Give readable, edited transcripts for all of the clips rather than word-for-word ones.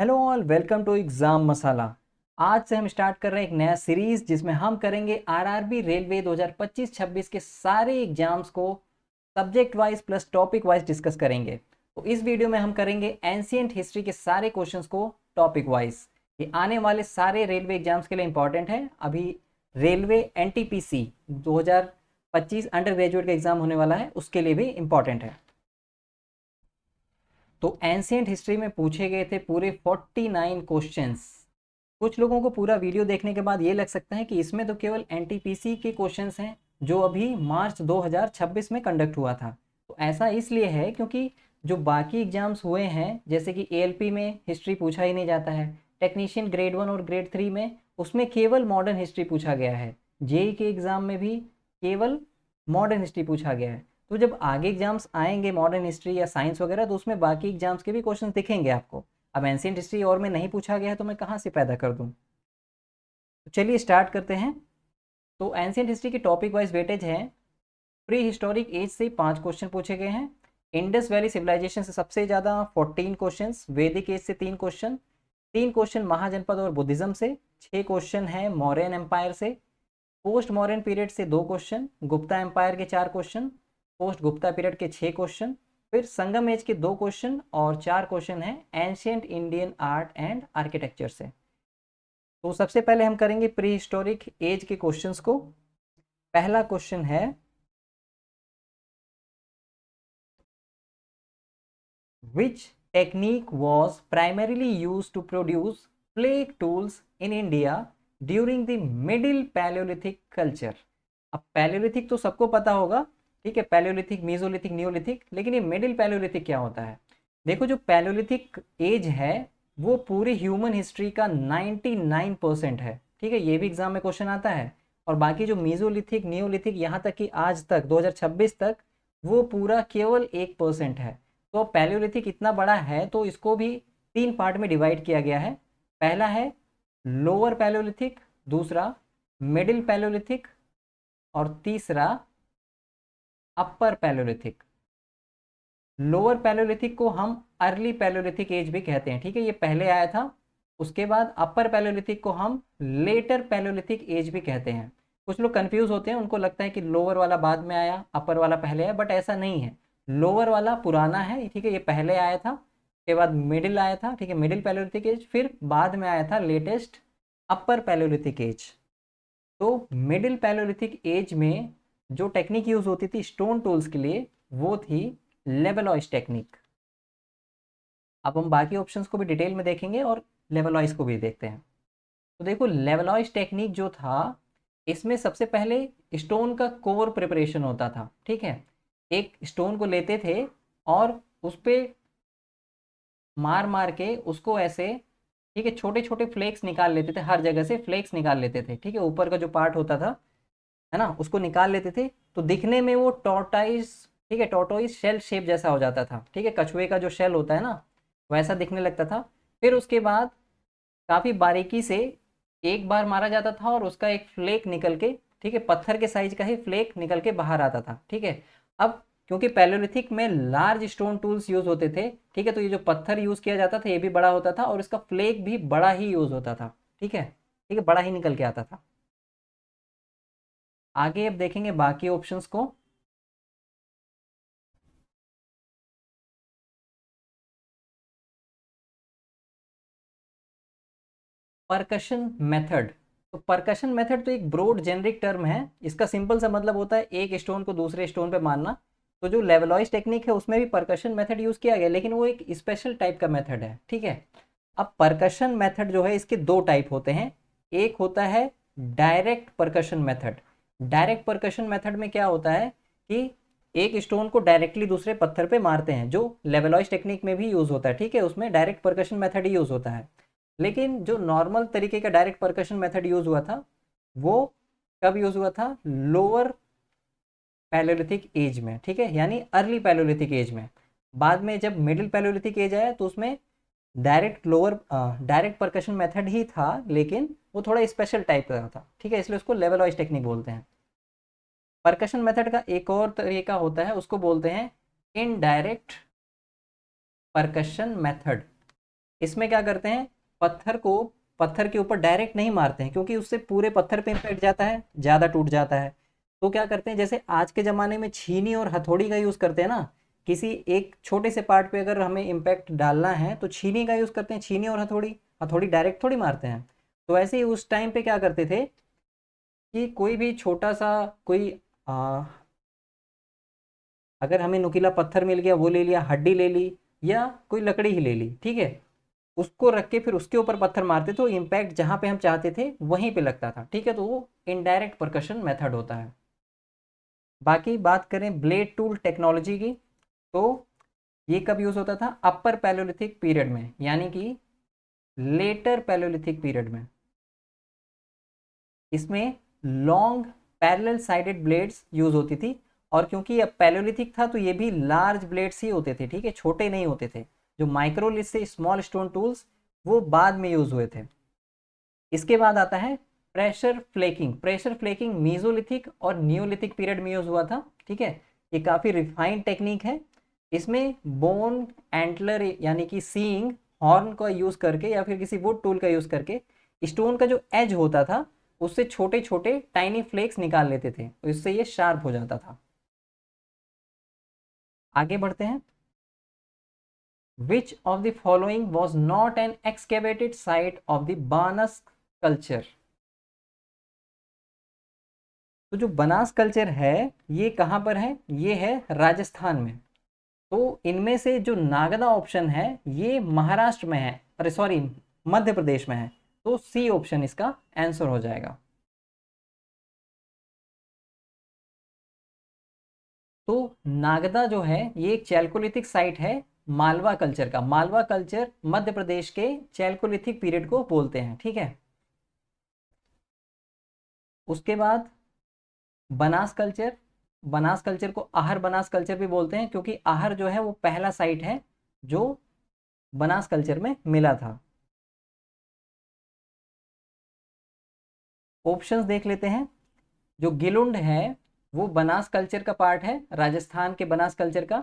Hello all, welcome to exam masala. आज से हम स्टार्ट कर रहे हैं एक नया सीरीज जिसमें हम करेंगे आरआरबी रेलवे 2025-26 के सारे एग्जाम्स को subject wise plus topic wise discuss करेंगे। तो इस वीडियो में हम करेंगे एंशिएंट हिस्ट्री के सारे क्वेश्चंस को टॉपिक वाइज। ये आने वाले सारे रेलवे एग्जाम्स के लिए इंपॉर्टेंट है। अभी रेलवे एनटीपीसी 2025 अंडर ग्रेजुएट का एग्जाम होने वाला है, उसके लिए भी इंपॉर्टेंट है। तो एंशिएंट हिस्ट्री में पूछे गए थे पूरे 49 क्वेश्चंस। कुछ लोगों को पूरा वीडियो देखने के बाद ये लग सकता है कि इसमें तो केवल एनटीपीसी के क्वेश्चंस हैं जो अभी मार्च 2026 में कंडक्ट हुआ था। तो ऐसा इसलिए है क्योंकि जो बाकी एग्जाम्स हुए हैं, जैसे कि एएलपी में हिस्ट्री पूछा ही नहीं जाता है, टेक्नीशियन ग्रेड 1 और ग्रेड 3 में उसमें केवल मॉडर्न हिस्ट्री पूछा गया है, जेई के एग्ज़ाम में भी केवल मॉडर्न हिस्ट्री पूछा गया है। तो जब आगे एग्जाम्स आएंगे मॉडर्न हिस्ट्री या साइंस वगैरह, तो उसमें बाकी एग्जाम्स के भी क्वेश्चन दिखेंगे आपको। अब एंशिएंट हिस्ट्री और में नहीं पूछा गया है तो मैं कहाँ से पैदा कर दूँ। तो चलिए स्टार्ट करते हैं। तो एंशिएंट हिस्ट्री के टॉपिक वाइज वेटेज है। प्री हिस्टोरिक एज से 5 क्वेश्चन पूछे गए हैं। इंडस वैली सिविलाइजेशन से सबसे ज़्यादा 14 क्वेश्चन, वैदिक एज से 3 क्वेश्चन, 3 क्वेश्चन महाजनपद और बुद्धिज्म से, 6 क्वेश्चन है मौर्यन एम्पायर से, पोस्ट मॉडर्न पीरियड से 2 क्वेश्चन, गुप्ता एम्पायर के 4 क्वेश्चन, पोस्ट गुप्ता पीरियड के 6 क्वेश्चन, फिर संगम एज के 2 क्वेश्चन और 4 क्वेश्चन हैं ancient Indian art and architecture से। तो सबसे पहले हम करेंगे प्री हिस्टोरिक एज के क्वेश्चंस को। पहला क्वेश्चन है, which technique was primarily use to produce flake tools in India during the middle Paleolithic culture. अब पैलियोलिथिक तो सबको पता होगा, ठीक है, पैलियोलिथिक, मीजोलिथिक, नियोलिथिक, लेकिन ये मिडिल पैलियोलिथिक क्या होता है। देखो, जो पैलियोलिथिक एज है वो पूरी ह्यूमन हिस्ट्री का 99% है, ठीक है, ये भी एग्जाम में क्वेश्चन आता है। और बाकी जो मीजोलिथिक, नियोलिथिक, यहाँ तक कि आज तक 2026 तक वो पूरा केवल 1% है। तो पैलियोलिथिक इतना बड़ा है तो इसको भी 3 पार्ट में डिवाइड किया गया है। पहला है लोअर पैलियोलिथिक, दूसरा मिडिल पैलियोलिथिक और तीसरा अपर पैलियोलिथिक। लोअर पैलियोलिथिक को हम अर्ली पैलियोलिथिक एज भी कहते हैं, ठीक है, ये पहले आया था। उसके बाद अपर पैलियोलिथिक को हम लेटर पैलियोलिथिक एज भी कहते हैं। कुछ लोग कंफ्यूज होते हैं, उनको लगता है कि लोअर वाला बाद में आया, अपर वाला पहले आया, बट ऐसा नहीं है। लोअर वाला पुराना है, ठीक है, ये पहले आया था, उसके बाद मिडिल आया था, ठीक है, मिडिल पैलियोलिथिक एज, फिर बाद में आया था लेटेस्ट अपर पैलियोलिथिक एज। तो मिडिल पैलियोलिथिक एज में जो टेक्निक यूज होती थी स्टोन टूल्स के लिए वो थी लेवलॉइस टेक्निक। अब हम बाकी ऑप्शंस को भी डिटेल में देखेंगे और लेवलॉइस को भी देखते हैं। तो देखो, लेवलॉइस टेक्निक जो था, इसमें सबसे पहले स्टोन का कोर प्रिपरेशन होता था, ठीक है। एक स्टोन को लेते थे और उस पर मार मार के उसको ऐसे, ठीक है, छोटे छोटे फ्लेक्स निकाल लेते थे, हर जगह से फ्लेक्स निकाल लेते थे, ठीक है, ऊपर का जो पार्ट होता था, है ना, उसको निकाल लेते थे। तो दिखने में वो टॉर्टाइस, ठीक है, टॉर्टोइस शेल शेप जैसा हो जाता था, ठीक है, कछुए का जो शेल होता है ना, वैसा दिखने लगता था। फिर उसके बाद काफ़ी बारीकी से एक बार मारा जाता था और उसका एक फ्लेक निकल के, ठीक है, पत्थर के साइज का ही फ्लेक निकल के बाहर आता था, ठीक है। अब क्योंकि पैलियोलिथिक में लार्ज स्टोन टूल्स यूज होते थे, ठीक है, तो ये जो पत्थर यूज किया जाता था ये भी बड़ा होता था और इसका फ्लेक भी बड़ा ही यूज होता था, ठीक है, ठीक है, बड़ा ही निकल के आता था। आगे अब देखेंगे बाकी ऑप्शंस को। Percussion method. तो परकशन मेथड तो एक ब्रॉड जेनरिक टर्म है, इसका सिंपल सा मतलब होता है एक स्टोन को दूसरे स्टोन पे मारना। तो जो लेवलॉइस टेक्निक है उसमें भी परकशन मेथड यूज किया गया, लेकिन वो एक स्पेशल टाइप का मेथड है, ठीक है। अब परकशन मेथड जो है इसके 2 टाइप होते हैं। एक होता है direct percussion method. Direct percussion method में क्या होता है कि एक स्टोन को डायरेक्टली दूसरे पत्थर पे मारते हैं, जो लेवलॉइस टेक्निक में भी यूज होता है, ठीक है, उसमें डायरेक्ट परकशन मेथड ही यूज होता है। लेकिन जो नॉर्मल तरीके का डायरेक्ट परकशन मेथड यूज हुआ था वो कब यूज हुआ था, लोअर पैलियोलिथिक एज में, ठीक है, यानी अर्ली पैलियोलिथिक एज में। बाद में जब मिडिल पैलियोलिथिक एज आया तो उसमें डायरेक्ट परकशन मेथड ही था, लेकिन वो थोड़ा स्पेशल टाइप का था, ठीक है, इसलिए उसको लेवलॉइज टेक्निक बोलते हैं। परकशन मेथड का एक और तरीका होता है, उसको बोलते हैं इनडायरेक्ट परकशन मेथड। इसमें क्या करते हैं, पत्थर को पत्थर के ऊपर डायरेक्ट नहीं मारते हैं, क्योंकि उससे पूरे पत्थर पे इम्पैक्ट जाता है, ज़्यादा टूट जाता है। तो क्या करते हैं, जैसे आज के ज़माने में छीनी और हथौड़ी का यूज़ करते हैं ना, किसी एक छोटे से पार्ट पे अगर हमें इम्पैक्ट डालना है तो छीनी का यूज़ करते हैं, छीनी और हथौड़ी। हथौड़ी डायरेक्ट थोड़ी मारते हैं। तो ऐसे ही उस टाइम पे क्या करते थे कि कोई भी छोटा सा कोई आ, अगर हमें नुकीला पत्थर मिल गया, वो ले लिया, हड्डी ले ली, या कोई लकड़ी ही ले ली, ठीक है, उसको रख के फिर उसके ऊपर पत्थर मारते तो इम्पैक्ट जहाँ पे हम चाहते थे वहीं पे लगता था, ठीक है। तो वो इनडायरेक्ट परकशन मेथड होता है। बाकी बात करें ब्लेड टूल टेक्नोलॉजी की, तो ये कब यूज़ होता था, अपर पैलोलिथिक पीरियड में, यानी कि लेटर पैलोलिथिक पीरियड में। इसमें long parallel sided blades use होती थी, और क्योंकि अब पैलोलिथिक था तो ये भी लार्ज ब्लेड्स ही होते थे, ठीक है, छोटे नहीं होते थे। जो माइक्रोलिथ से स्मॉल स्टोन टूल्स वो बाद में यूज हुए थे। इसके बाद आता है pressure flaking. Pressure flaking mesolithic और न्यूलिथिक पीरियड में यूज हुआ था, ठीक है। ये काफ़ी रिफाइंड टेक्निक है। इसमें बोन एंटलर यानी कि सीइंग हॉर्न का यूज़ करके या फिर किसी वुड टूल का यूज़ करके स्टोन का जो एज होता था उससे छोटे छोटे टाइनी फ्लेक्स निकाल लेते थे, तो इससे ये शार्प हो जाता था। आगे बढ़ते हैं। विच of the following was not an excavated site of the बानस culture. तो जो बनास कल्चर है ये कहाँ पर है, ये है राजस्थान में। तो इनमें से जो नागदा ऑप्शन है ये महाराष्ट्र में है, अरे सॉरी, मध्य प्रदेश में है। तो सी ऑप्शन इसका आंसर हो जाएगा। तो नागदा जो है ये एक चैल्कोलिथिक साइट है मालवा कल्चर का। मालवा कल्चर मध्य प्रदेश के चैल्कोलिथिक पीरियड को बोलते हैं, ठीक है। उसके बाद बनास कल्चर। बनास कल्चर को आहर बनास कल्चर भी बोलते हैं, क्योंकि आहर जो है वो पहला साइट है जो बनास कल्चर में मिला था। ऑप्शंस देख लेते हैं। जो गिलुंड है वो बनास कल्चर का पार्ट है, राजस्थान के बनास कल्चर का।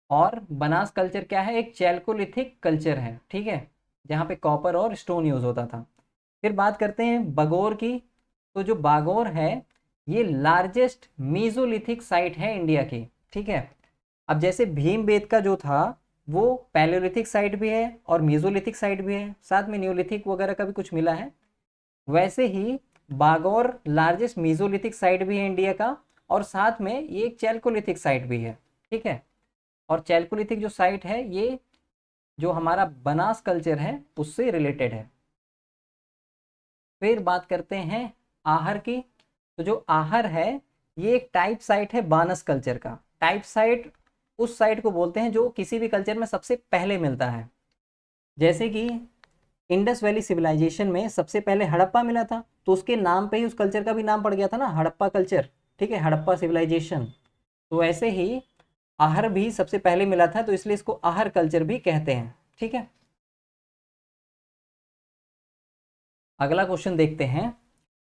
और बनास कल्चर क्या है, एक चैल्कोलिथिक कल्चर है, ठीक है, जहाँ पे कॉपर और स्टोन यूज होता था। फिर बात करते हैं बगौर की। तो जो बागौर है ये लार्जेस्ट मीजोलिथिक साइट है इंडिया की, ठीक है। अब जैसे भीमबेटका जो था वो पैलेयोलिथिक साइट भी है और मीजोलिथिक साइट भी है, साथ में न्यूलिथिक वगैरह का भी कुछ मिला है। वैसे ही बागौर लार्जेस्ट मीजोलिथिक साइट भी है इंडिया का, और साथ में ये एक चैल्कोलिथिक साइट भी है, ठीक है। और चैल्कोलिथिक जो साइट है ये जो हमारा बनास कल्चर है उससे रिलेटेड है। फिर बात करते हैं आहर की। तो जो आहर है ये एक टाइप साइट है बानस कल्चर का। टाइप साइट उस साइट को बोलते हैं जो किसी भी कल्चर में सबसे पहले मिलता है। जैसे कि इंडस वैली सिविलाइजेशन में सबसे पहले हड़प्पा मिला था, तो उसके नाम पे ही उस कल्चर का भी नाम पड़ गया था ना, हड़प्पा कल्चर, ठीक है, हड़प्पा सिविलाइजेशन। तो ऐसे ही आहर भी सबसे पहले मिला था, तो इसलिए इसको आहर कल्चर भी कहते हैं, ठीक है। अगला क्वेश्चन देखते हैं।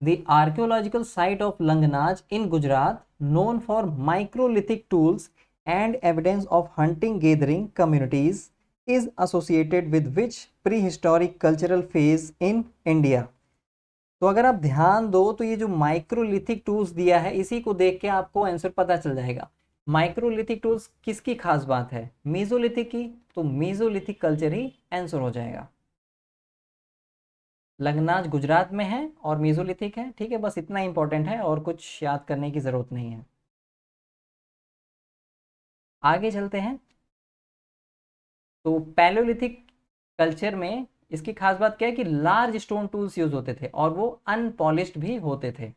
The archaeological site of Langhnaj in Gujarat known for microlithic tools and evidence of hunting gathering communities is associated with which pre historic cultural phase in India. तो अगर आप ध्यान दो तो ये जो माइक्रोलिथिक टूल्स दिया है इसी को देख के आपको आंसर पता चल जाएगा। माइक्रोलिथिक टूल्स किसकी खास बात है, मीजोलिथिक की, तो मीजोलिथिक कल्चर ही आंसर हो जाएगा। लंगनाज गुजरात में है और मीजोलिथिक है, ठीक है, बस इतना इंपॉर्टेंट है और कुछ याद करने की ज़रूरत नहीं है। आगे चलते हैं। तो पैलोलिथिक कल्चर में इसकी खास बात क्या है कि लार्ज स्टोन टूल्स यूज होते थे और वो अनपॉलिश्ड भी होते थे।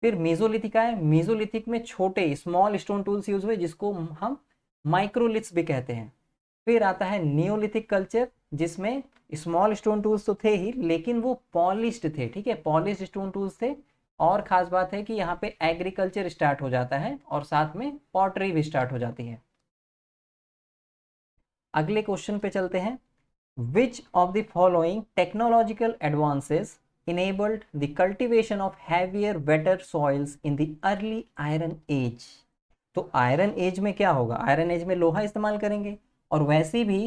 फिर मीजोलिथिक आए, मीजोलिथिक में छोटे स्मॉल स्टोन टूल्स यूज हुए जिसको हम माइक्रोलिथ्स भी कहते हैं। फिर आता है नियोलिथिक कल्चर जिसमें स्मॉल स्टोन टूल्स तो थे ही लेकिन वो पॉलिश्ड थे, ठीक है, पॉलिश्ड स्टोन टूल्स थे। और खास बात है कि यहाँ पे एग्रीकल्चर स्टार्ट हो जाता है और साथ में पॉटरी भी स्टार्ट हो जाती है। अगले क्वेश्चन पे चलते हैं। विच of the following technological advances enabled the cultivation of heavier wetter soils in the early iron age। तो आयरन एज में क्या होगा, आयरन एज में लोहा इस्तेमाल करेंगे और वैसे भी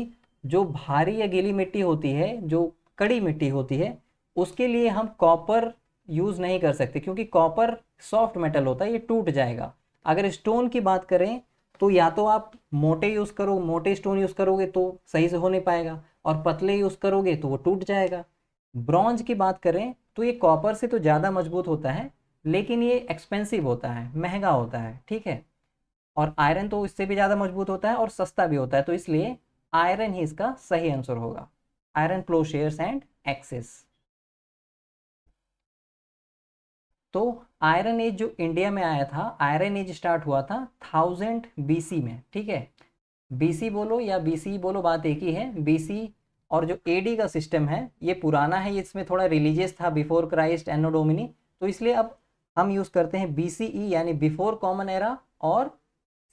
जो भारी या गीली मिट्टी होती है, जो कड़ी मिट्टी होती है, उसके लिए हम कॉपर यूज़ नहीं कर सकते, क्योंकि कॉपर सॉफ्ट मेटल होता है, ये टूट जाएगा। अगर स्टोन की बात करें तो या तो आप मोटे यूज़ करो, मोटे स्टोन यूज़ करोगे तो सही से हो नहीं पाएगा, और पतले यूज़ करोगे तो वो टूट जाएगा। ब्रॉन्ज की बात करें तो ये कॉपर से तो ज़्यादा मजबूत होता है, लेकिन ये एक्सपेंसिव होता है, महंगा होता है, ठीक है। और आयरन तो इससे भी ज़्यादा मजबूत होता है और सस्ता भी होता है, तो इसलिए आयरन ही इसका सही आंसर होगा। Iron ploughshares and axes. तो आयरन एज जो इंडिया में आया था, आयरन एज स्टार्ट हुआ था 1000 BC में, ठीक है। बीसी बोलो या बीसी बोलो, बात एक ही है। बीसी और जो एडी का सिस्टम है ये पुराना है, ये इसमें थोड़ा रिलीजियस था, बिफोर क्राइस्ट, एनो डोमिनी, तो इसलिए अब हम यूज़ करते हैं बीसीई यानी बिफोर कॉमन एरा, और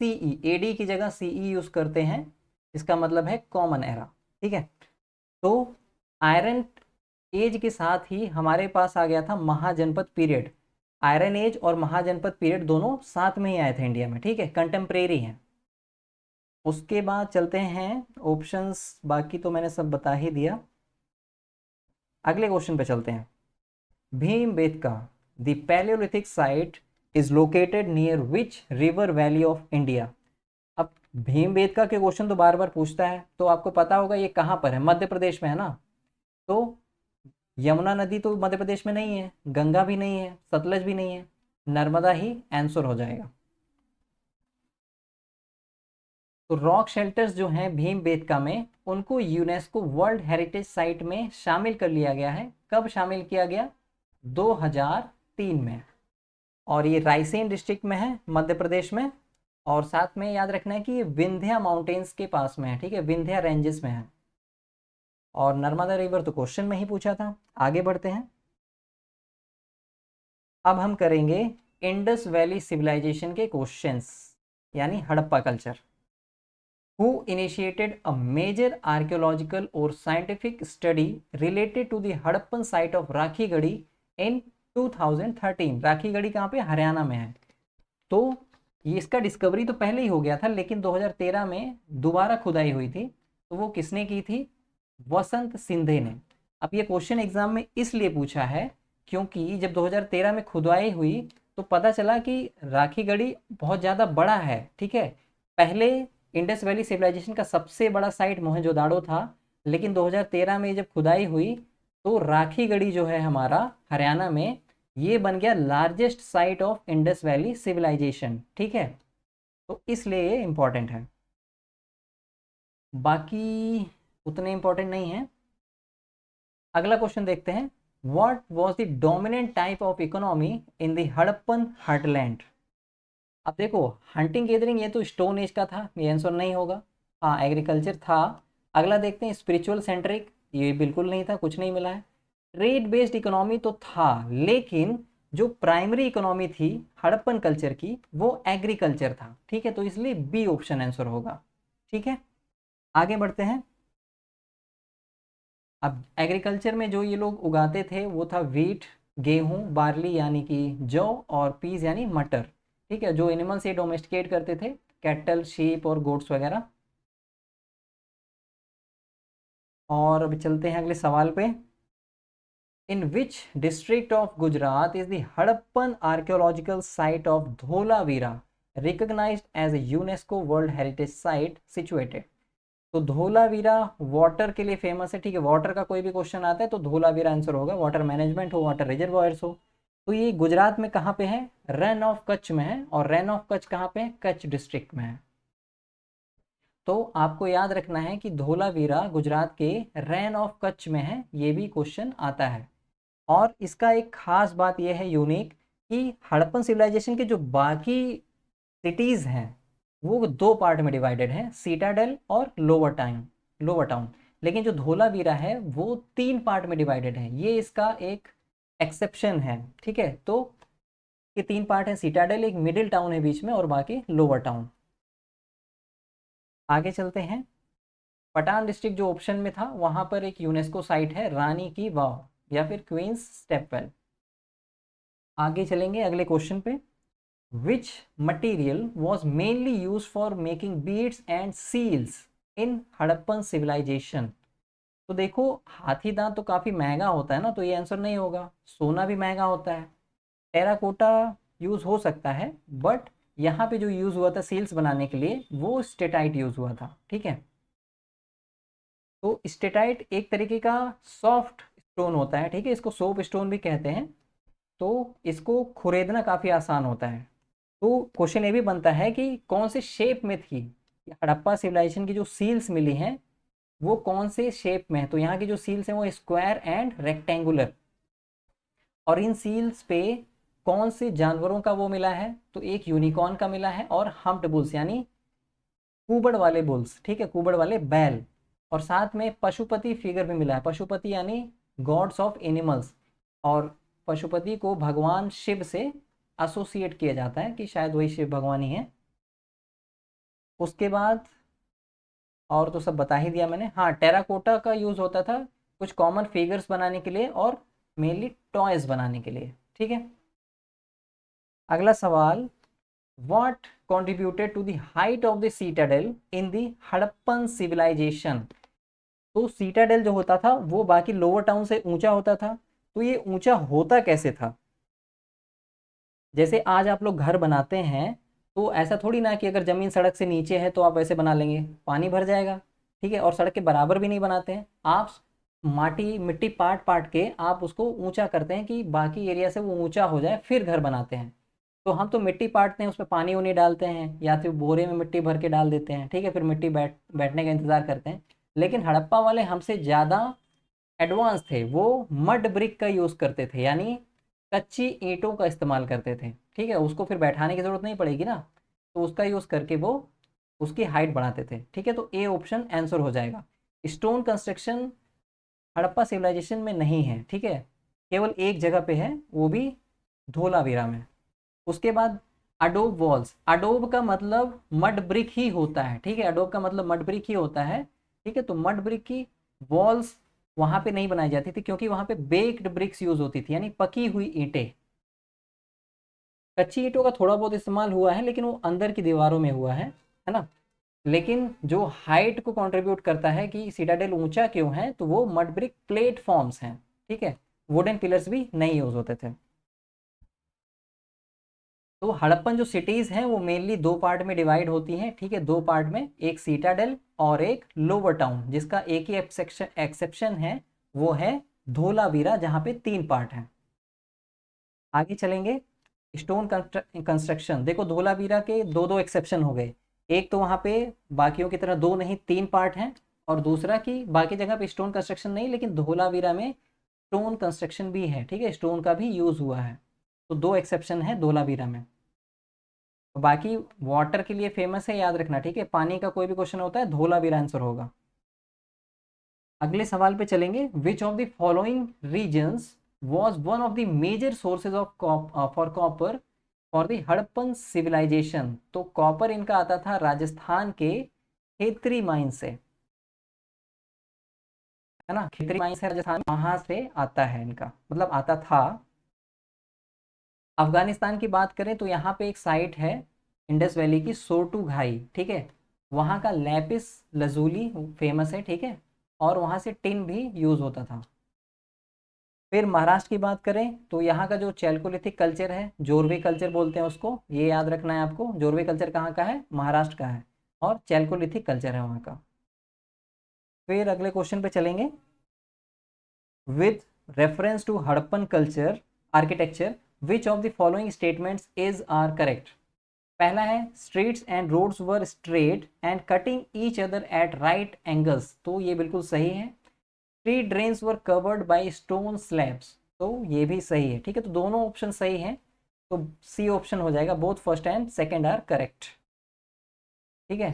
सीई, एडी की जगह सीई यूज़ करते हैं, इसका मतलब है कॉमन एरा, ठीक है। तो आयरन एज के साथ ही हमारे पास आ गया था महाजनपद पीरियड। आयरन एज और महाजनपद पीरियड दोनों साथ में ही आए थे इंडिया में, ठीक है, कंटेम्प्रेरी हैं। उसके बाद चलते हैं ऑप्शंस, बाकी तो मैंने सब बता ही दिया। अगले क्वेश्चन पे चलते हैं। Bhimbetka the Palaeolithic site is located near which river valley of India. अब भीमबेटका के क्वेश्चन तो बार बार पूछता है, तो आपको पता होगा ये कहाँ पर है, मध्य प्रदेश में है ना। तो यमुना नदी तो मध्य प्रदेश में नहीं है, गंगा भी नहीं है, सतलज भी नहीं है, नर्मदा ही आंसर हो जाएगा। तो रॉक शेल्टर्स जो हैं भीमबेटका में, उनको यूनेस्को वर्ल्ड हेरिटेज साइट में शामिल कर लिया गया है। कब शामिल किया गया? 2003 में। और ये रायसेन डिस्ट्रिक्ट में है, मध्य प्रदेश में। और साथ में याद रखना है कि ये विंध्या माउंटेन्स के पास में है, ठीक है, विंध्या रेंजेस में है। और नर्मदा रिवर तो क्वेश्चन में ही पूछा था। आगे बढ़ते हैं। अब हम करेंगे इंडस वैली सिविलाइजेशन के क्वेश्चंस, यानी Harappa culture. Who initiated a major archaeological or scientific study related to the Harappan site of Rakhigarhi in 2013? Rakhigarhi कहाँ पे? हरियाणा में है। तो ये इसका डिस्कवरी तो पहले ही हो गया था, लेकिन 2013 में दोबारा खुदाई हुई थी। तो वो किसने की थी? वसंत सिंधे ने। अब ये क्वेश्चन एग्जाम में इसलिए पूछा है क्योंकि जब 2013 में खुदाई हुई तो पता चला कि राखीगढ़ी बहुत ज़्यादा बड़ा है, ठीक है। पहले इंडस वैली सिविलाइजेशन का सबसे बड़ा साइट मोहनजोदाड़ो था, लेकिन 2013 में जब खुदाई हुई तो राखीगढ़ी जो है हमारा हरियाणा में, ये बन गया largest site of Indus Valley civilization, ठीक है। तो इसलिए ये इंपॉर्टेंट है, बाकी उतने इंपॉर्टेंट नहीं है। अगला क्वेश्चन देखते हैं। What was the dominant type of economy in the Harappan heartland? अब देखो, हंटिंग गैदरिंग ये तो स्टोन एज का था, ये आंसर नहीं होगा। हाँ, एग्रीकल्चर था। अगला देखते हैं, स्पिरिचुअल सेंट्रिक, ये बिल्कुल नहीं था, कुछ नहीं मिला है। ट्रेड बेस्ड इकोनॉमी तो था, लेकिन जो प्राइमरी इकोनॉमी थी हड़प्पन कल्चर की वो एग्रीकल्चर था, ठीक है। तो इसलिए बी ऑप्शन आंसर होगा, ठीक है। आगे बढ़ते हैं। अब एग्रीकल्चर में जो ये लोग उगाते थे वो था वीट, गेहूं, बार्ली यानी कि जौ, और पीज यानी मटर, ठीक है। जो एनिमल्स ये डोमेस्टिकेट करते थे, कैटल, शीप और गोट्स वगैरह। और अब चलते हैं अगले सवाल पे। In which district of Gujarat is the Harappan archaeological site of Dholavira recognised as a UNESCO world heritage site situated? तो धोलावीरा वाटर के लिए फेमस है, ठीक है। वाटर का कोई भी क्वेश्चन आता है तो धोलावीरा आंसर होगा, वाटर मैनेजमेंट हो, वाटर रिजर्वायर्स हो। तो ये गुजरात में कहाँ पे है? रन ऑफ कच्छ में है। और रन ऑफ कच्छ कहाँ पे है? कच्छ डिस्ट्रिक्ट में है। तो आपको याद रखना है कि धोलावीरा गुजरात के रैन ऑफ कच्छ में है, ये भी क्वेश्चन आता है। और इसका एक खास बात यह है यूनिक, कि हड़प्पन सिविलाइजेशन के जो बाकी सिटीज़ हैं वो दो पार्ट में डिवाइडेड हैं, सीटाडेल और लोअर टाउन। लेकिन जो धोलावीरा है वो तीन पार्ट में डिवाइडेड है, ये इसका एक एक्सेप्शन है, ठीक है। तो ये तीन पार्ट है, सीटाडेल, एक मिडिल टाउन है बीच में, और बाकी लोअर टाउन। आगे चलते हैं। पठान डिस्ट्रिक्ट जो ऑप्शन में था वहां पर एक यूनेस्को साइट है, रानी की वाव या फिर क्वींस स्टेपवेल। आगे चलेंगे अगले क्वेश्चन पे। Which material was mainly use for making beads and seals in Harappan civilization. तो देखो हाथी दांत तो काफ़ी महंगा होता है ना, तो ये आंसर नहीं होगा। सोना भी महंगा होता है। टेराकोटा यूज़ हो सकता है, बट यहाँ पे जो यूज़ हुआ था सील्स बनाने के लिए वो स्टेटाइट यूज़ हुआ था। ठीक है, तो स्टेटाइट एक तरीके का सॉफ्ट स्टोन होता है। ठीक है, इसको सोप स्टोन भी कहते हैं। तो इसको खुरेदना काफ़ी आसान होता है। तो क्वेश्चन ये भी बनता है कि कौन से शेप में थी हड़प्पा सिविलाइजेशन की जो सील्स मिली हैं, वो कौन से शेप में है। तो यहाँ की जो सील्स हैं वो स्क्वायर एंड रेक्टेंगुलर। और इन सील्स पे कौन से जानवरों का वो मिला है, तो एक यूनिकॉर्न का मिला है और हम्प्ड बुल्स यानी कुबड़ वाले बुल्स। ठीक है, कुबड़ वाले बैल। और साथ में पशुपति फिगर भी मिला है। पशुपति यानी गॉड्स ऑफ एनिमल्स। और पशुपति को भगवान शिव से एसोसिएट किया जाता है कि शायद वही शिव भगवान ही है। उसके बाद और तो सब बता ही दिया मैंने। हाँ, टेराकोटा का यूज़ होता था कुछ कॉमन फिगर्स बनाने के लिए और मेनली टॉयज बनाने के लिए। ठीक है, अगला सवाल, what contributed to the height of the citadel in the Harappan civilization। तो सीटाडेल जो होता था वो बाकी लोअर टाउन से ऊंचा होता था। तो ये ऊंचा होता कैसे था? जैसे आज आप लोग घर बनाते हैं, तो ऐसा थोड़ी ना कि अगर ज़मीन सड़क से नीचे है तो आप वैसे बना लेंगे, पानी भर जाएगा। ठीक है, और सड़क के बराबर भी नहीं बनाते हैं आप। माटी मिट्टी पाट पाट के आप उसको ऊंचा करते हैं कि बाकी एरिया से वो ऊंचा हो जाए, फिर घर बनाते हैं। तो हम तो मिट्टी पाटते हैं, उसमें पानी उनी डालते हैं या फिर बोरे में मिट्टी भर के डाल देते हैं। ठीक है, फिर मिट्टी बैठने का इंतज़ार करते हैं। लेकिन हड़प्पा वाले हमसे ज़्यादा एडवांस थे। वो मड ब्रिक का यूज़ करते थे, यानी कच्ची ईंटों का इस्तेमाल करते थे। ठीक है, उसको फिर बैठाने की ज़रूरत नहीं पड़ेगी ना, तो उसका यूज़ करके वो उसकी हाइट बढ़ाते थे। ठीक है, तो ए ऑप्शन आंसर हो जाएगा। स्टोन कंस्ट्रक्शन हड़प्पा सिविलाइजेशन में नहीं है। ठीक है, केवल एक जगह पे है, वो भी धोलावीरा में। उसके बाद अडोब वॉल्स। अडोब का मतलब मड ब्रिक ही होता है। ठीक है, अडोब का मतलब मड ब्रिक ही होता है। ठीक है, तो मड ब्रिक की वॉल्स वहां पे नहीं बनाई जाती थी, क्योंकि वहां पे बेक्ड ब्रिक्स यूज होती थी, यानी पकी हुई ईंटें। कच्ची ईंटों का थोड़ा बहुत इस्तेमाल हुआ है, लेकिन वो अंदर की दीवारों में हुआ है ना। लेकिन जो हाइट को कंट्रीब्यूट करता है कि सिटाडेल ऊंचा क्यों है, तो वो मड ब्रिक प्लेटफॉर्म्स हैं। ठीक है, वुडन पिलर्स भी नहीं यूज होते थे। तो हड़प्पन जो सिटीज़ हैं वो मेनली दो पार्ट में डिवाइड होती हैं। ठीक है, दो पार्ट में, एक सीटाडेल और एक लोअर टाउन, जिसका एक ही एक्सेप्शन है, वो है धोलावीरा, जहाँ पे तीन पार्ट हैं। आगे चलेंगे, स्टोन कंस्ट्रक्शन। देखो धोलावीरा के दो दो एक्सेप्शन हो गए। एक तो वहाँ पे बाकियों की तरह दो नहीं तीन पार्ट हैं, और दूसरा कि बाकी जगह पे स्टोन कंस्ट्रक्शन नहीं, लेकिन धोलावीरा में स्टोन कंस्ट्रक्शन भी है। ठीक है, स्टोन का भी यूज़ हुआ है। तो दो एक्सेप्शन है धोलावीरा में। बाकी वाटर के लिए फेमस है, याद रखना। ठीक है, पानी का कोई भी क्वेश्चन होता है धोलावीरा आंसर होगा। अगले सवाल पे चलेंगे, which of the following regions was one of the major sources of for copper for the Harappan civilization. तो कॉपर इनका आता था राजस्थान के खेतरी माइन से, है ना। खेतरी माइन से राजस्थान, वहां से आता है इनका, मतलब आता था। अफगानिस्तान की बात करें तो यहाँ पे एक साइट है इंडस वैली की, सोटू घाई। ठीक है, वहाँ का लैपिस लजूली फेमस है। ठीक है, और वहाँ से टिन भी यूज़ होता था। फिर महाराष्ट्र की बात करें तो यहाँ का जो चैल्कोलिथिक कल्चर है, जोरवे कल्चर बोलते हैं उसको, ये याद रखना है आपको। जोरवे कल्चर कहाँ का है? महाराष्ट्र का है, और चैल्कोलिथिक कल्चर है वहाँ का। फिर अगले क्वेश्चन पे चलेंगे, with reference to Harappan culture architecture which of the following statements is are correct. पहला है, streets and roads were straight and cutting each other at right angles. तो ये बिल्कुल सही है। Street drains were covered by stone slabs. तो ये भी सही है। ठीक है, तो दोनों ऑप्शन सही हैं। तो सी ऑप्शन हो जाएगा, both first and second are correct. ठीक है,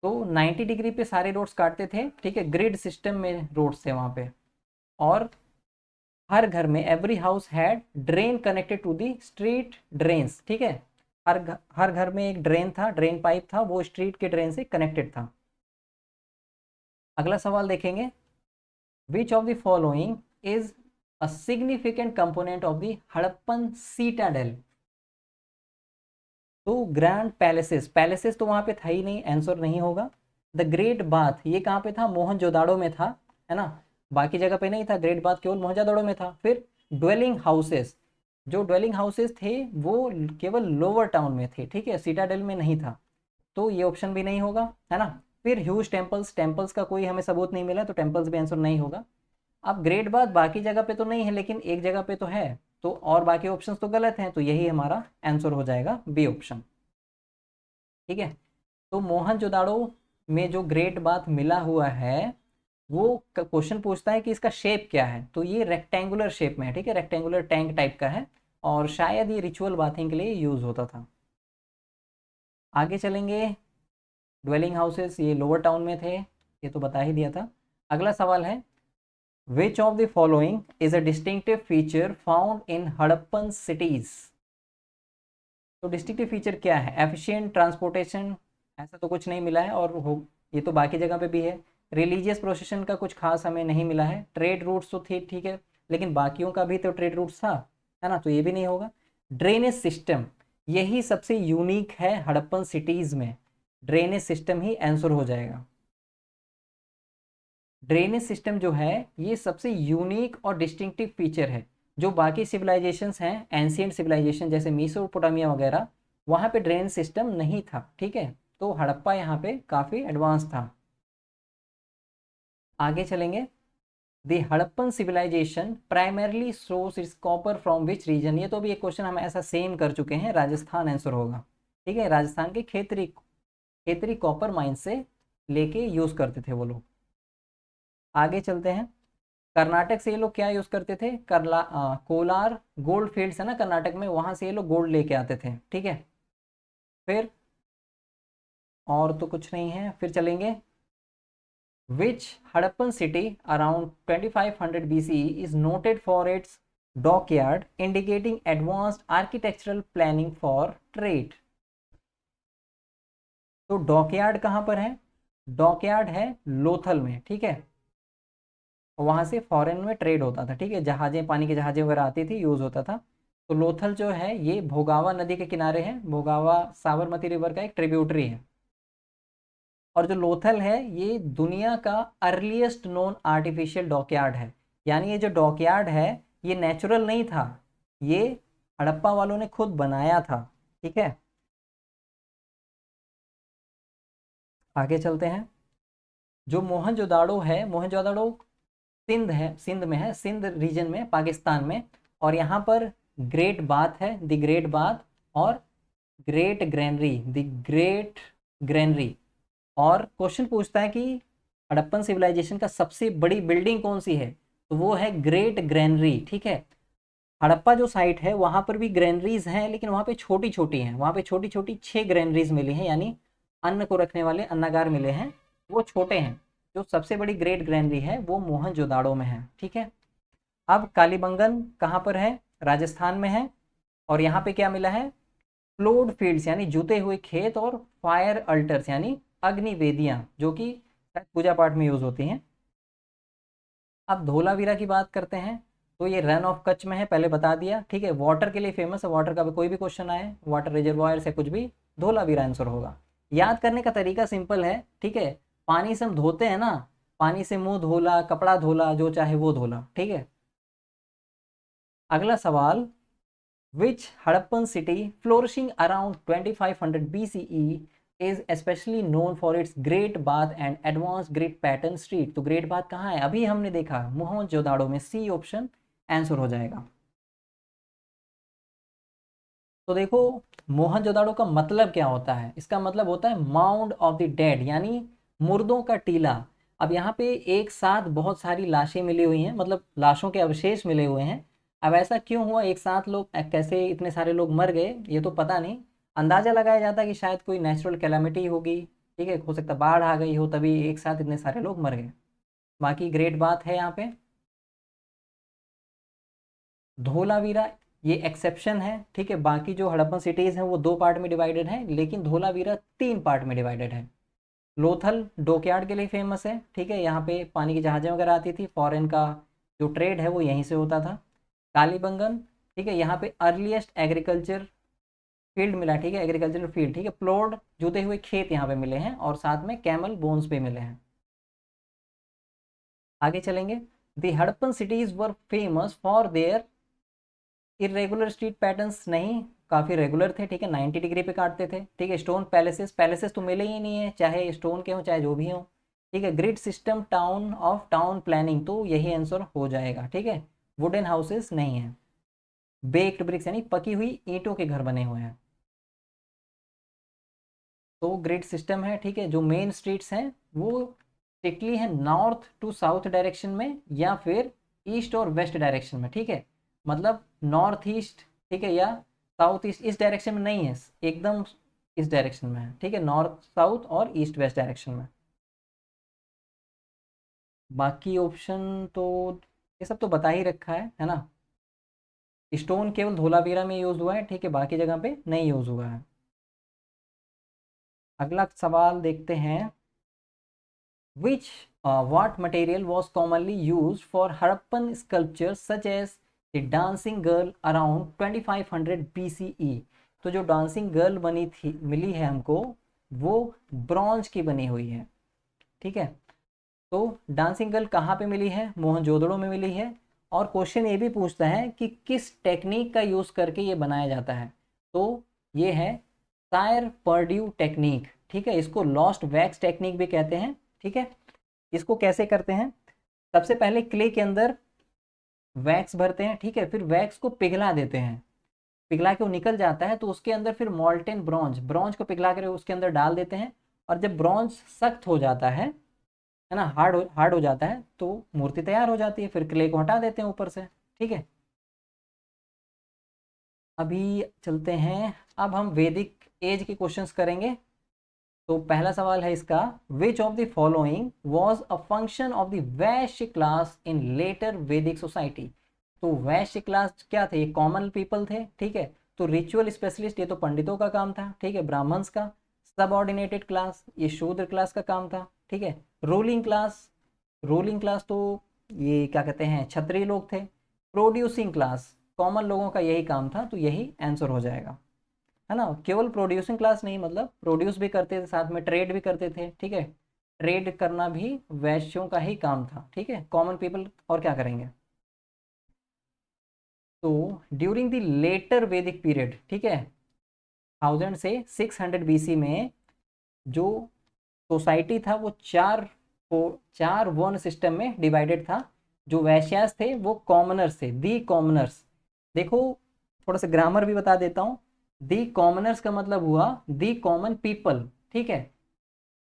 तो 90 डिग्री पे सारे रोड्स काटते थे। ठीक है, ग्रिड सिस्टम में रोड्स थे वहाँ पे। और हर घर में every house had drain connected to the street drains. ठीक है, हर घर में एक ड्रेन था, ड्रेन पाइप था, वो स्ट्रीट के ड्रेन से कनेक्टेड था। अगला सवाल देखेंगे, विच of the following is a significant component of the Harappan citadel. तो ग्रैंड पैलेसेस, पैलेसेस तो वहां पे था ही नहीं, आंसर नहीं होगा। द ग्रेट बाथ ये कहाँ पे था, मोहनजोदाड़ो में था, है ना, बाकी जगह पे नहीं था, ग्रेट बाथ केवल मोहनजोदाड़ो में था। फिर ड्वेलिंग हाउसेस, जो ड्वेलिंग हाउसेस थे वो केवल लोअर टाउन में थे, ठीक है, सिटाडेल में नहीं था, तो ये ऑप्शन भी नहीं होगा, है ना। फिर ह्यूज टेम्पल्स, टेम्पल्स का कोई हमें सबूत नहीं मिला, तो टेम्पल्स भी आंसर नहीं होगा। अब ग्रेट बात बाकी जगह पे तो नहीं है, लेकिन एक जगह पे तो है, तो और बाकी ऑप्शंस तो गलत हैं, तो यही हमारा आंसर हो जाएगा बी ऑप्शन, ठीक है। तो मोहनजोदाड़ो में जो ग्रेट बाथ मिला हुआ है, वो क्वेश्चन पूछता है कि इसका शेप क्या है, तो ये रेक्टेंगुलर शेप में है, ठीक है, रेक्टेंगुलर टैंक टाइप का है, और शायद ये रिचुअल बाथिंग के लिए यूज होता था। आगे चलेंगे, ड्वेलिंग हाउसेस ये लोअर टाउन में थे, ये तो बता ही दिया था। अगला सवाल है, विच of the following is a distinctive feature found in Harappan cities. तो डिस्टिंक्टिव फीचर क्या है, एफिशिएंट ट्रांसपोर्टेशन, ऐसा तो कुछ नहीं मिला है, और ये तो बाकी जगह पे भी है। रिलीजियस प्रोसेशन का कुछ खास हमें नहीं मिला है। ट्रेड रूट्स तो थे, ठीक है, लेकिन बाकियों का भी तो ट्रेड रूट्स था, है ना, तो ये भी नहीं होगा। ड्रेनेज सिस्टम, यही सबसे यूनिक है हड़प्पन सिटीज में, ड्रेनेज सिस्टम ही आंसर हो जाएगा। ड्रेनेज सिस्टम जो है ये सबसे यूनिक और डिस्टिंक्टिव फीचर है। जो बाकी सिविलाइजेशंस हैं, एंशियंट सिविलाइजेशन जैसे मीसोपोटामिया वगैरह, वहाँ पे ड्रेनेज सिस्टम नहीं था, ठीक है, तो हड़प्पा यहाँ पे काफ़ी एडवांस था। आगे चलेंगे, the Harappan civilization primarily source its copper from which region, ये तो भी एक क्वेश्चन हम ऐसा सेम कर चुके हैं, राजस्थान आंसर होगा, ठीक है, राजस्थान के खेतरी खेतरी कॉपर माइन से लेके यूज़ करते थे वो लोग। आगे चलते हैं, कर्नाटक से ये लोग क्या यूज़ करते थे, कोलार गोल्ड फील्ड्स है ना कर्नाटक में, वहाँ से ये लोग गोल्ड लेके आते थे, ठीक है। फिर और तो कुछ नहीं है, फिर चलेंगे, which Harappan city around 2500 BCE is noted for its dockyard indicating advanced architectural planning for trade. तो डॉकयार्ड कहाँ पर है, डॉकयार्ड है लोथल में, ठीक है, वहाँ से फॉरेन में ट्रेड होता था, ठीक है, जहाज़ें, पानी की जहाज़ें वगैरह आती थी, यूज़ होता था। तो लोथल जो है ये भोगावा नदी के किनारे है, भोगावा साबरमती रिवर का एक ट्रिब्यूटरी है। और जो लोथल है ये दुनिया का अर्लीस्ट नोन आर्टिफिशियल डॉकयार्ड है, यानी ये जो डॉकयार्ड है ये नेचुरल नहीं था, ये हड़प्पा वालों ने खुद बनाया था, ठीक है। आगे चलते हैं, जो मोहनजोदाड़ो है, मोहनजोदाड़ो सिंध है, सिंध में है, सिंध रीजन में, पाकिस्तान में, और यहाँ पर ग्रेट बाथ है, द ग्रेट बाथ, और great granary, the great granary. और क्वेश्चन पूछता है कि हड़प्पन सिविलाइजेशन का सबसे बड़ी बिल्डिंग कौन सी है, तो वो है ग्रेट ग्रैनरी, ठीक है। हड़प्पा जो साइट है वहाँ पर भी ग्रैनरीज हैं, लेकिन वहाँ पे छोटी छोटी हैं, वहाँ पे छोटी छोटी 6 ग्रैनरीज मिली हैं, यानी अन्न को रखने वाले अन्नागार मिले हैं, वो छोटे हैं। जो सबसे बड़ी ग्रेट ग्रैनरी है वो मोहनजोदाड़ो में है, ठीक है। अब कालीबंगन कहाँ पर है, राजस्थान में है, और यहाँ पे क्या मिला है, प्लोड फील्ड्स यानी जुते हुए खेत, और फायर अल्टर्स यानी अग्नि वेदियाँ, जो कि पूजा पाठ में यूज होती हैं। अब धोलावीरा की बात करते हैं, तो ये रन ऑफ कच्छ में है, पहले बता दिया, ठीक है, वाटर के लिए फेमस है, वाटर का भी कोई भी क्वेश्चन आए, वाटर रिजर्वायर से कुछ भी, धोलावीरा आंसर होगा। याद करने का तरीका सिंपल है, ठीक है, पानी से हम धोते हैं ना, पानी से मुंह धोला, कपड़ा धोला, जो चाहे वो धोला, ठीक है। अगला सवाल, which Harappan city flourishing around 2500 BCE is especially known for its great bath and advanced grid pattern street। तो ग्रेट बाथ कहाँ है, अभी हमने देखा मोहनजोदाड़ो में, सी ऑप्शन आंसर हो जाएगा। तो देखो, मोहनजोदाड़ो का मतलब क्या होता है, इसका मतलब होता है माउंड ऑफ द डेड, यानी मुर्दों का टीला। अब यहाँ पे एक साथ बहुत सारी लाशें मिली हुई हैं, मतलब लाशों के अवशेष मिले हुए हैं। अब ऐसा क्यों हुआ, एक साथ लोग कैसे इतने सारे लोग मर गए, ये तो पता नहीं। अंदाजा लगाया जाता है कि शायद कोई नेचुरल कैलामिटी होगी, ठीक है, हो सकता है बाढ़ आ गई हो, तभी एक साथ इतने सारे लोग मर गए। बाकी ग्रेट बात है यहाँ पे धोलावीरा, ये एक्सेप्शन है, ठीक है, बाकी जो हड़प्पन सिटीज़ हैं वो 2 पार्ट में डिवाइडेड है, लेकिन धोलावीरा 3 पार्ट में डिवाइडेड है। लोथल डॉकयार्ड के लिए फेमस है, ठीक है, यहाँ पे पानी की जहाज़ें वगैरह आती थी, फॉरेन का जो ट्रेड है वो यहीं से होता था। कालीबंगन, ठीक है, यहाँ पे अर्लीस्ट एग्रीकल्चर फील्ड मिला, ठीक है, एग्रीकल्चरल फील्ड, ठीक है, प्लॉड जुते हुए खेत यहाँ पे मिले हैं, और साथ में कैमल बोन्स भी मिले हैं। आगे चलेंगे। The Harappan cities were famous for their irregular street patterns, नहीं, काफ़ी रेगुलर थे, ठीक है, 90 डिग्री पे काटते थे, ठीक है, स्टोन पैलेसेस, पैलेसेस तो मिले ही नहीं है, चाहे स्टोन के हों चाहे जो भी हों, ठीक है, grid system, town of town planning, तो यही आंसर हो जाएगा, ठीक है, वुडन हाउसेस नहीं है, बेक्ड ब्रिक्स यानी पकी हुई ईंटों के घर बने हुए हैं, तो ग्रिड सिस्टम है, ठीक है, जो मेन स्ट्रीट्स हैं वो स्ट्रिक्टली है नॉर्थ टू साउथ डायरेक्शन में या फिर ईस्ट और वेस्ट डायरेक्शन में, ठीक है, मतलब नॉर्थ ईस्ट, ठीक है, या साउथ ईस्ट, इस डायरेक्शन में नहीं है, एकदम इस डायरेक्शन में है, ठीक है, नॉर्थ साउथ और ईस्ट वेस्ट डायरेक्शन में। बाकी ऑप्शन तो ये सब तो बता ही रखा है ना, स्टोन केवल धोलावीरा में यूज हुआ है, ठीक है, बाकी जगह पे नहीं यूज हुआ है। अगला सवाल देखते हैं। Which what material was commonly used for Harappan sculptures such as the dancing girl around 2500 BCE? तो जो डांसिंग गर्ल बनी थी, मिली है हमको, वो ब्रॉन्ज की बनी हुई है, ठीक है, तो डांसिंग गर्ल कहाँ पे मिली है, मोहनजोदड़ो में मिली है, और क्वेश्चन ये भी पूछता है कि किस टेक्निक का यूज़ करके ये बनाया जाता है, तो ये है सायर पर्ड्यू टेक्निक, ठीक है, इसको लॉस्ट वैक्स टेक्निक भी कहते हैं, ठीक है। इसको कैसे करते हैं, सबसे पहले क्ले के अंदर वैक्स भरते हैं, ठीक है, फिर वैक्स को पिघला देते हैं, पिघला के वो निकल जाता है, तो उसके अंदर फिर मॉल्टेन ब्रॉन्ज, ब्रॉन्ज को पिघला कर उसके अंदर डाल देते हैं, और जब ब्रॉन्ज सख्त हो जाता है ना, हार्ड हो जाता है, तो मूर्ति तैयार हो जाती है, फिर क्ले को हटा देते हैं ऊपर से, ठीक है। अभी चलते हैं, अब हम वैदिक एज के क्वेश्चंस करेंगे। तो पहला सवाल है इसका, विच of the following was a function of the Vysya class in letter वैदिक सोसाइटी? तो वैश्य क्लास क्या थे, ये कॉमन पीपल थे, ठीक है, तो रिचुअल स्पेशलिस्ट ये तो पंडितों का काम था, ठीक है, ब्राह्मण्स का, सबऑर्डिनेटेड क्लास ये शूद्र क्लास का काम था, ठीक है, रूलिंग क्लास, रूलिंग क्लास तो ये क्या कहते हैं, क्षत्रिय लोग थे, प्रोड्यूसिंग क्लास कॉमन लोगों का यही काम था, तो यही आंसर हो जाएगा, है ना, केवल प्रोड्यूसिंग क्लास नहीं, मतलब प्रोड्यूस भी करते थे, साथ में ट्रेड भी करते थे, ठीक है, ट्रेड करना भी वैश्यों का ही काम था, ठीक है, कॉमन पीपल और क्या करेंगे। तो ड्यूरिंग द लेटर वैदिक पीरियड, ठीक है, 1000 से 600 बीसी में जो सोसाइटी था वो चार वर्ण सिस्टम में डिवाइडेड था, जो वैश्यास थे वो कॉमनर्स थे, दी कॉमनर्स, देखो थोड़ा सा ग्रामर भी बता देता हूँ, दी कॉमनर्स का मतलब हुआ दी कॉमन पीपल, ठीक है,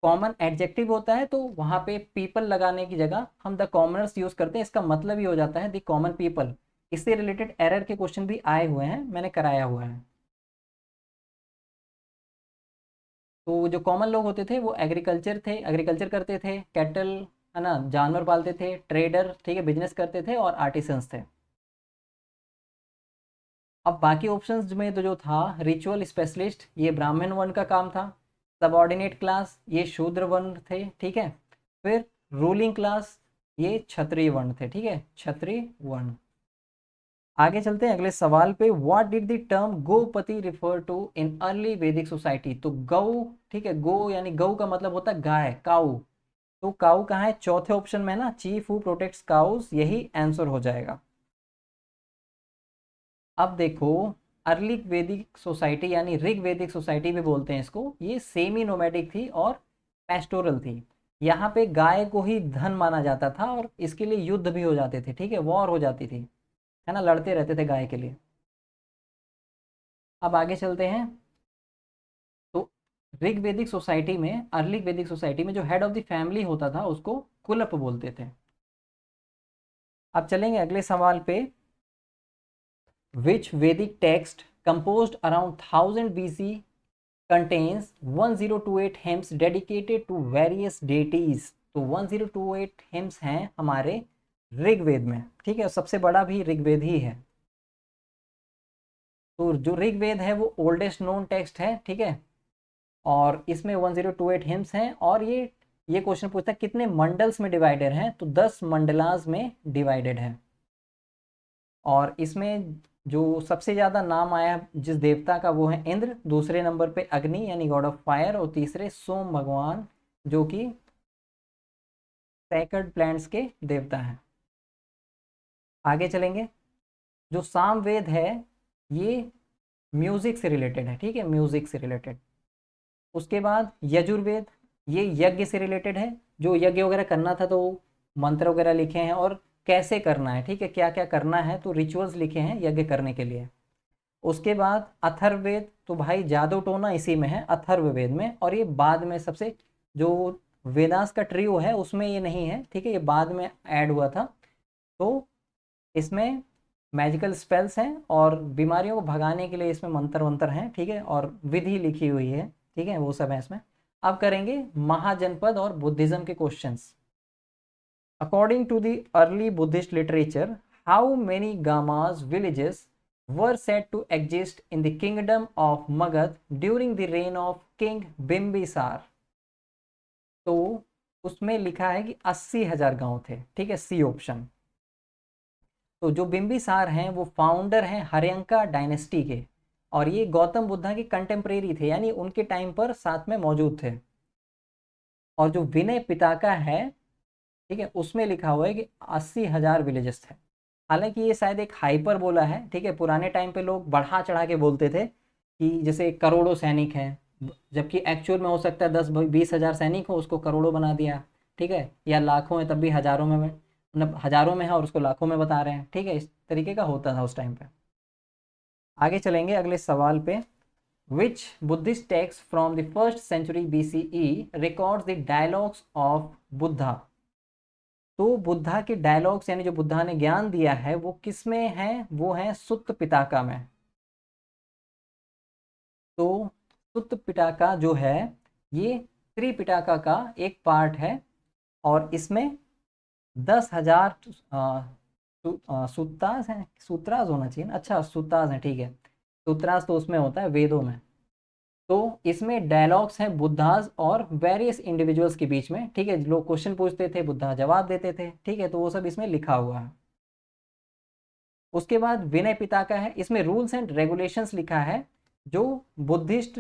कॉमन एडजेक्टिव होता है, तो वहां पे पीपल लगाने की जगह हम द कॉमनर्स यूज करते हैं, इसका मतलब ही हो जाता है द कॉमन पीपल। इससे रिलेटेड एरर के क्वेश्चन भी आए हुए हैं, मैंने कराया हुआ है। तो जो कॉमन लोग होते थे वो एग्रीकल्चर करते थे, कैटल, है ना, जानवर पालते थे, ट्रेडर, ठीक है, बिजनेस करते थे, और आर्टिसंस थे। अब बाकी ऑप्शंस में तो जो था, रिचुअल स्पेशलिस्ट ये ब्राह्मण वर्ण का काम था, सबऑर्डिनेट क्लास ये शूद्र वर्ण थे, ठीक है, फिर रूलिंग क्लास ये क्षत्रिय वर्ण थे, ठीक है, क्षत्रिय वर्ण। आगे चलते हैं अगले सवाल पे, what did the term gopati refer to in early Vedic society? तो गौ, ठीक है, गौ यानी गौ का मतलब होता है गाय, काऊ, तो काऊ कहाँ है, चौथे ऑप्शन में है ना, चीफ हु प्रोटेक्ट्स काउस, यही आंसर हो जाएगा। अब देखो, अर्ली वैदिक सोसाइटी यानी ऋग वैदिक सोसाइटी भी बोलते हैं इसको, ये सेमी नोमैडिक थी और पेस्टोरल थी, यहाँ पे गाय को ही धन माना जाता था, और इसके लिए युद्ध भी हो जाते थे, ठीक है, वॉर हो जाती थी, है ना, लड़ते रहते थे गाय के लिए। अब आगे चलते हैं। तो ऋग वैदिक सोसाइटी में, अर्ली वैदिक सोसाइटी में जो हेड ऑफ द फैमिली होता था उसको कुलप बोलते थे। अब चलेंगे अगले सवाल पे, विच वैदिक text composed around 1000 BC contains 1028 hymns dedicated to various deities? तो 1028 hymns हैं हमारे ऋग्वेद में, ठीक है, सबसे बड़ा भी ऋग्वेद ही है, तो जो ऋग्वेद है वो ओल्डेस्ट नोन टेक्स्ट है, ठीक है, और इसमें 1028 हिम्स हैं, और ये क्वेश्चन पूछता है कितने मंडल्स में डिवाइडेड हैं, तो 10 मंडलास में डिवाइडेड है, और इसमें जो सबसे ज़्यादा नाम आया जिस देवता का वो है इंद्र, दूसरे नंबर पे अग्नि यानी गॉड ऑफ फायर, और तीसरे सोम भगवान जो कि सैक्रेड प्लांट्स के देवता हैं। आगे चलेंगे। जो सामवेद है ये म्यूजिक से रिलेटेड है, ठीक है, म्यूजिक से रिलेटेड। उसके बाद यजुर्वेद, ये यज्ञ से रिलेटेड है, जो यज्ञ वगैरह करना था तो मंत्र वगैरह लिखे हैं और कैसे करना है, ठीक है, क्या क्या करना है, तो रिचुअल्स लिखे हैं यज्ञ करने के लिए। उसके बाद अथर्ववेद, तो भाई जादू टोना इसी में है अथर्ववेद में, और ये बाद में सबसे जो वेदास का ट्रियो है उसमें ये नहीं है, ठीक है, ये बाद में ऐड हुआ था। तो इसमें मैजिकल स्पेल्स हैं और बीमारियों को भगाने के लिए इसमें मंत्र वंत्र हैं, ठीक है, और विधि लिखी हुई है, ठीक है, वो सब है इसमें। अब करेंगे महाजनपद और बुद्धिज्म के questions. According to the early Buddhist literature, how many gamas villages were said to exist in the kingdom of Magध during the reign of King Bimbisara. तो उसमें लिखा है कि 80,000 गांव थे, ठीक है, सी ऑप्शन। तो जो बिम्बिसार हैं वो फाउंडर हैं हर्यंका डायनेस्टी के, और ये गौतम बुद्धा के कंटेम्प्रेरी थे, यानी उनके टाइम पर साथ में मौजूद थे। और जो विनय पिताका है, ठीक है, उसमें लिखा हुआ है कि 80,000 विलेजेस थे। हालांकि ये शायद एक हाइपर बोला है, ठीक है, पुराने टाइम पे लोग बढ़ा चढ़ा के बोलते थे कि जैसे करोड़ों सैनिक हैं, जबकि एक्चुअल में हो सकता है 10-20 हज़ार सैनिक हो, उसको करोड़ों बना दिया, ठीक है, या लाखों है तब भी हजारों में, मतलब हजारों में है और उसको लाखों में बता रहे हैं, ठीक है, इस तरीके का होता था उस टाइम पे। आगे चलेंगे अगले सवाल पे। Which Buddhist text from the first century BCE records the dialogues of Buddha. तो बुद्धा के डायलॉग्स यानी जो बुद्धा ने ज्ञान दिया है वो किस में है, वो है सुत्त पिटाका में। तो सुत्त पिटाका जो है ये त्रिपिटाका का एक पार्ट है, और इसमें 10,000 सूत्रास हैं, सूत्रास होना चाहिए ना, अच्छा सूत्रास हैं, ठीक है, सूत्रास तो उसमें होता है वेदों में। तो इसमें डायलॉग्स हैं बुद्धास और वेरियस इंडिविजुअल्स के बीच में, ठीक है, लोग क्वेश्चन पूछते थे, बुद्धा जवाब देते थे, ठीक है, तो वो सब इसमें लिखा हुआ है। उसके बाद विनय पिताका है, इसमें रूल्स एंड रेगुलेशंस लिखा है, जो बुद्धिस्ट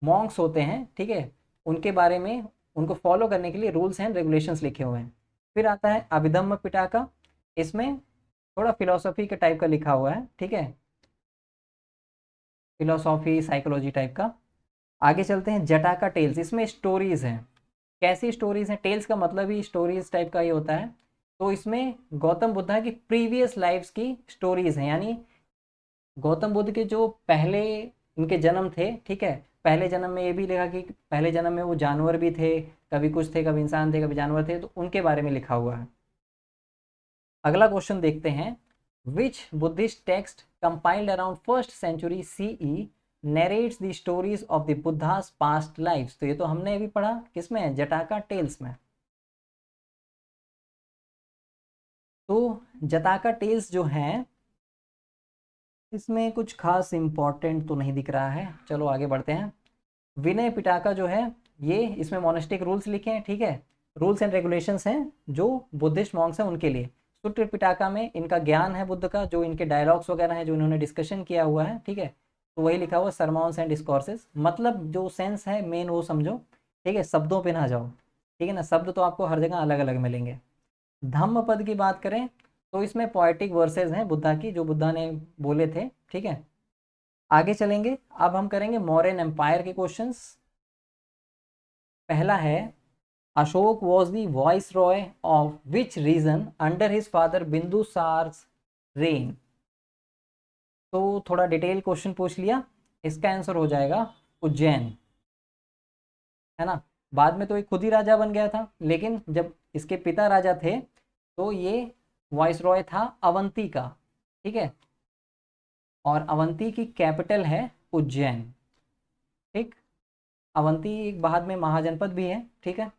मॉन्क्स होते हैं, ठीक है, उनके बारे में, उनको फॉलो करने के लिए रूल्स एंड रेगुलेशंस लिखे हुए हैं। फिर आता है अभिधम्म पिटाका, इसमें थोड़ा फिलोसफी के टाइप का लिखा हुआ है, ठीक है, फिलोसॉफी साइकोलॉजी टाइप का। आगे चलते हैं जटाका टेल्स, इसमें स्टोरीज हैं। कैसी स्टोरीज हैं, टेल्स का मतलब ही स्टोरीज टाइप का ही होता है। तो इसमें गौतम बुद्धा की प्रीवियस लाइफ्स की स्टोरीज हैं, यानी गौतम बुद्ध के जो पहले इनके जन्म थे, ठीक है, पहले जन्म में ये भी लिखा कि पहले जन्म में वो जानवर भी थे, कभी कुछ थे, कभी इंसान थे, कभी जानवर थे, तो उनके बारे में लिखा हुआ है। अगला क्वेश्चन देखते हैं। Which Buddhist text compiled around first century CE narrates the stories of the Buddha's past lifes. तो ये तो हमने अभी पढ़ा, किसमें, जटाका टेल्स में। तो जटाका टेल्स जो हैं इसमें कुछ खास इंपॉर्टेंट तो नहीं दिख रहा है, चलो आगे बढ़ते हैं। विनय पिटाका जो है ये इसमें मोनेस्टिक रूल्स लिखे हैं, ठीक है, रूल्स एंड रेगुलेशंस हैं जो बुद्धिस्ट मॉन्क्स हैं उनके लिए। सुट्ट पिटाका में इनका ज्ञान है बुद्ध का, जो इनके डायलॉग्स वगैरह हैं जो इन्होंने डिस्कशन किया हुआ है, ठीक है, तो वही लिखा हुआ सरमॉन्स एंड डिस्कोर्सेस, मतलब जो सेंस है मेन वो समझो, ठीक है, शब्दों पे ना जाओ, ठीक है ना, शब्द तो आपको हर जगह अलग अलग मिलेंगे। धम्म पद की बात करें तो इसमें पोएटिक वर्सेस हैं बुद्धा की, जो बुद्धा ने बोले थे, ठीक है। आगे चलेंगे, अब हम करेंगे मौर्यन एम्पायर के क्वेश्चंस। पहला है Ashoka was the viceroy of which region under his father Bindusara reign. तो थोड़ा डिटेल क्वेश्चन पूछ लिया, इसका आंसर हो जाएगा उज्जैन, है ना। बाद में तो ये खुद ही राजा बन गया था, लेकिन जब इसके पिता राजा थे तो ये वॉइस रॉय था अवंती का, ठीक है, और अवंती की कैपिटल है उज्जैन, ठीक। अवंती एक बाद में महाजनपद भी है, ठीक है।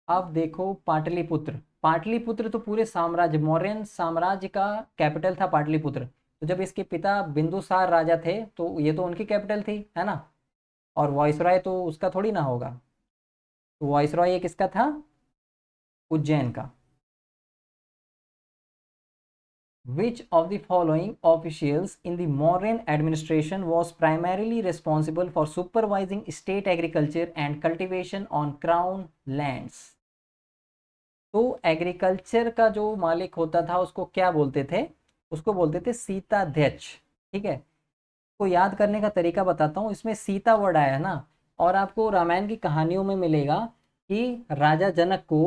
अब देखो पाटलिपुत्र, पाटलिपुत्र तो पूरे साम्राज्य मौर्यन साम्राज्य का कैपिटल था पाटलिपुत्र। तो जब इसके पिता बिंदुसार राजा थे तो ये तो उनकी कैपिटल थी, है ना, और वॉइसरॉय तो उसका थोड़ी ना होगा। तो वॉइसरॉय ये किसका था, उज्जैन का। Which of the following officials in the Mauryan administration was primarily responsible for supervising state agriculture and cultivation on crown lands? तो एग्रीकल्चर का जो मालिक होता था उसको क्या बोलते थे? उसको बोलते थे सीताध्यक्ष। ठीक है, को याद करने का तरीका बताता हूँ। इसमें सीता वर्ड आया है ना, और आपको रामायण की कहानियों में मिलेगा कि राजा जनक को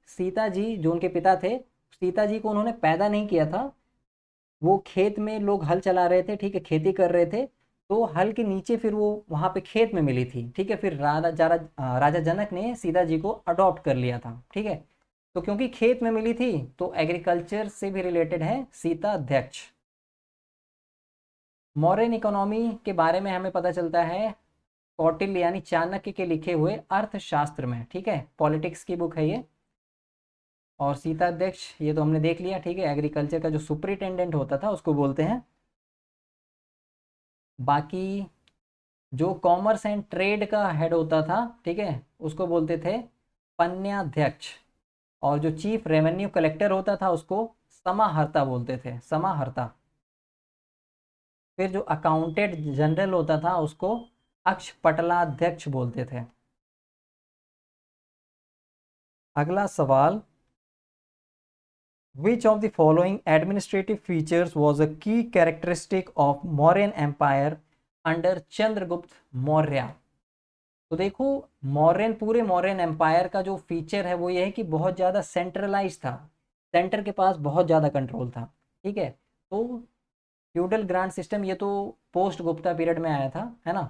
सीता जी, जो उनके पिता थे, सीता जी को उन्होंने पैदा नहीं किया था। वो खेत में लोग हल चला रहे थे, ठीक है, खेती कर रहे थे, तो हल के नीचे फिर वो वहाँ पे खेत में मिली थी। ठीक है, फिर राजा जनक ने सीता जी को अडॉप्ट कर लिया था। ठीक है, तो क्योंकि खेत में मिली थी तो एग्रीकल्चर से भी रिलेटेड है सीता अध्यक्ष। मॉडर्न इकोनॉमी के बारे में हमें पता चलता है कौटिल्य यानी चाणक्य के लिखे हुए अर्थशास्त्र में। ठीक है, पॉलिटिक्स की बुक है ये। और सीता अध्यक्ष ये तो हमने देख लिया। ठीक है, एग्रीकल्चर का जो सुपरिटेंडेंट होता था उसको बोलते हैं। बाकी जो कॉमर्स एंड ट्रेड का हेड होता था, ठीक है, उसको बोलते थे पन्याध्यक्ष। और जो चीफ रेवेन्यू कलेक्टर होता था उसको समाहर्ता बोलते थे, समाहर्ता। फिर जो अकाउंटेंट जनरल होता था उसको अक्षपटलाध्यक्ष बोलते थे। अगला सवाल, Which of the following administrative features was a key characteristic of Mauryan Empire under Chandragupta Maurya? तो देखो, मौर्यन पूरे मौर्यन एम्पायर का जो फीचर है वो ये है कि बहुत ज़्यादा सेंट्रलाइज था, सेंटर के पास बहुत ज़्यादा कंट्रोल था। ठीक है, तो फ्यूडल ग्रांट सिस्टम ये तो पोस्ट गुप्ता पीरियड में आया था, है ना।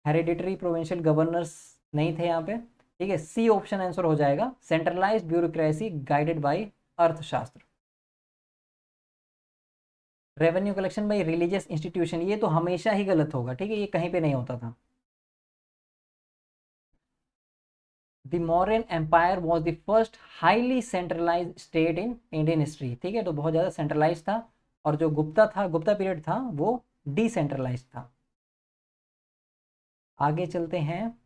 हेरिडिटरी प्रोविंशियल गवर्नर्स नहीं थे यहाँ पे। ठीक है, सी ऑप्शन आंसर हो जाएगा, सेंट्रलाइज्ड ब्यूरोक्रेसी गाइडेड बाय अर्थशास्त्र। Revenue collection bye religious institution, ये तो हमेशा ही गलत होगा। ठीक है, ये कहीं पे नहीं होता था। The Mauryan empire was the first highly centralize state in Indian history. ठीक है, तो बहुत ज़्यादा सेंट्रलाइज था। और जो गुप्ता था, गुप्ता पीरियड था, वो डिसेंट्रलाइज था। आगे चलते हैं।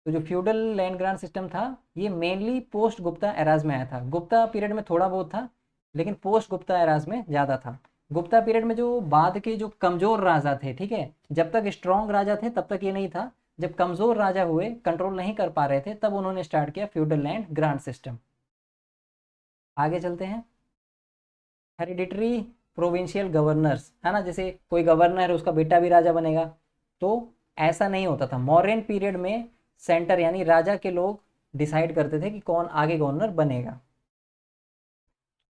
तो जो फ्यूडल लैंड ग्रांट सिस्टम था ये मेनली पोस्ट गुप्ता एराज में आया था। गुप्ता पीरियड में थोड़ा बहुत था, लेकिन पोस्ट गुप्ता एराज में ज़्यादा था। गुप्ता पीरियड में जो बाद के जो कमज़ोर राजा थे, ठीक है, जब तक स्ट्रॉन्ग राजा थे तब तक ये नहीं था। जब कमज़ोर राजा हुए, कंट्रोल नहीं कर पा रहे थे, तब उन्होंने स्टार्ट किया फ्यूडल लैंड ग्रांट सिस्टम। आगे चलते हैं। हेरिडिटरी प्रोविंशियल गवर्नर्स, है ना, जैसे कोई गवर्नर है उसका बेटा भी राजा बनेगा, तो ऐसा नहीं होता था। मौर्यन पीरियड में सेंटर यानी राजा के लोग डिसाइड करते थे कि कौन आगे गवर्नर बनेगा,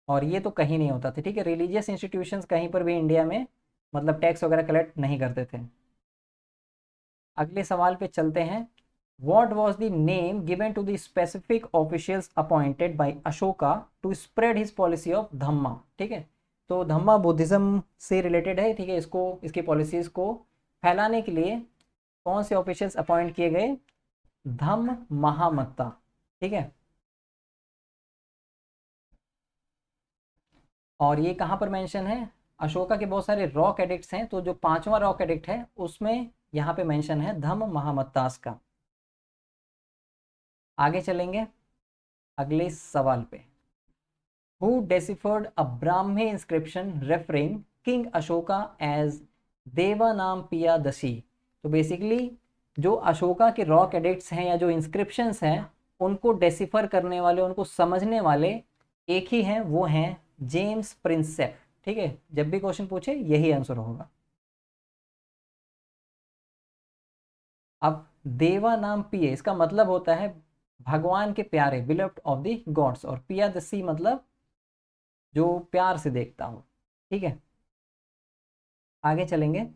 और ये तो कहीं नहीं होता था। ठीक है, रिलीजियस इंस्टीट्यूशंस कहीं पर भी इंडिया में मतलब टैक्स वगैरह कलेक्ट नहीं करते थे। अगले सवाल पे चलते हैं। What was the name given to the specific officials appointed by Ashoka to spread his policy of धम्मा? ठीक है, तो धम्मा बुद्धिज्म से रिलेटेड है। ठीक है, इसको, इसकी पॉलिसीज को फैलाने के लिए कौन से ऑफिशियल्स अपॉइंट किए गए? धम्म महामत्ता। ठीक है, और ये कहाँ पर मेंशन है? अशोका के बहुत सारे रॉक एडिक्ट्स हैं, तो जो पांचवा रॉक एडिक्ट है उसमें यहाँ पे मेंशन है धम्म महामत्तास का। आगे चलेंगे अगले सवाल पे। Who deciphered a Brahmi inscription referring King Ashoka as देवानामपियादशी? तो बेसिकली जो अशोका के रॉक एडिक्ट्स हैं या जो इंस्क्रिप्शंस हैं उनको डेसिफर करने वाले, उनको समझने वाले एक ही हैं, वो हैं जेम्स प्रिंसेप। ठीक है, जब भी क्वेश्चन पूछे यही आंसर होगा। अब देवा नाम पिए, इसका मतलब होता है भगवान के प्यारे, बिलव्ड ऑफ द गॉड्स, और पियादसी मतलब जो प्यार से देखता हूँ। ठीक है, आगे चलेंगे।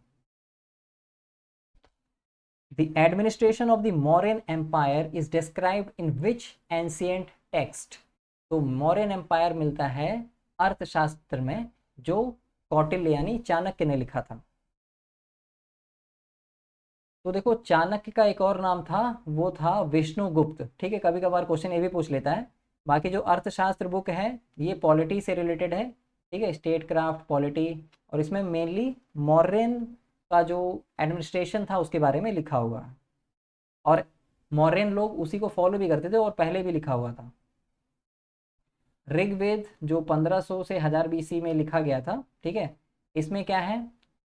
The administration of the Mauryan Empire is described in which ancient text? तो मौर्यन एम्पायर मिलता है अर्थशास्त्र में, जो कौटिल्य यानी चाणक्य ने लिखा था। तो देखो, चाणक्य का एक और नाम था, वो था विष्णुगुप्त। ठीक है, कभी कभार क्वेश्चन ये भी पूछ लेता है। बाकी जो अर्थशास्त्र बुक है ये पॉलिटी से रिलेटेड है। ठीक है, स्टेट क्राफ्ट पॉलिटी, और इसमें मेनली मौर्यन का जो एडमिनिस्ट्रेशन था उसके बारे में लिखा हुआ है, और मौर्यन लोग उसी को फॉलो भी करते थे और पहले भी लिखा हुआ था। ऋग्वेद जो 1500 से 1000 बीसी में लिखा गया था, ठीक है, इसमें क्या है,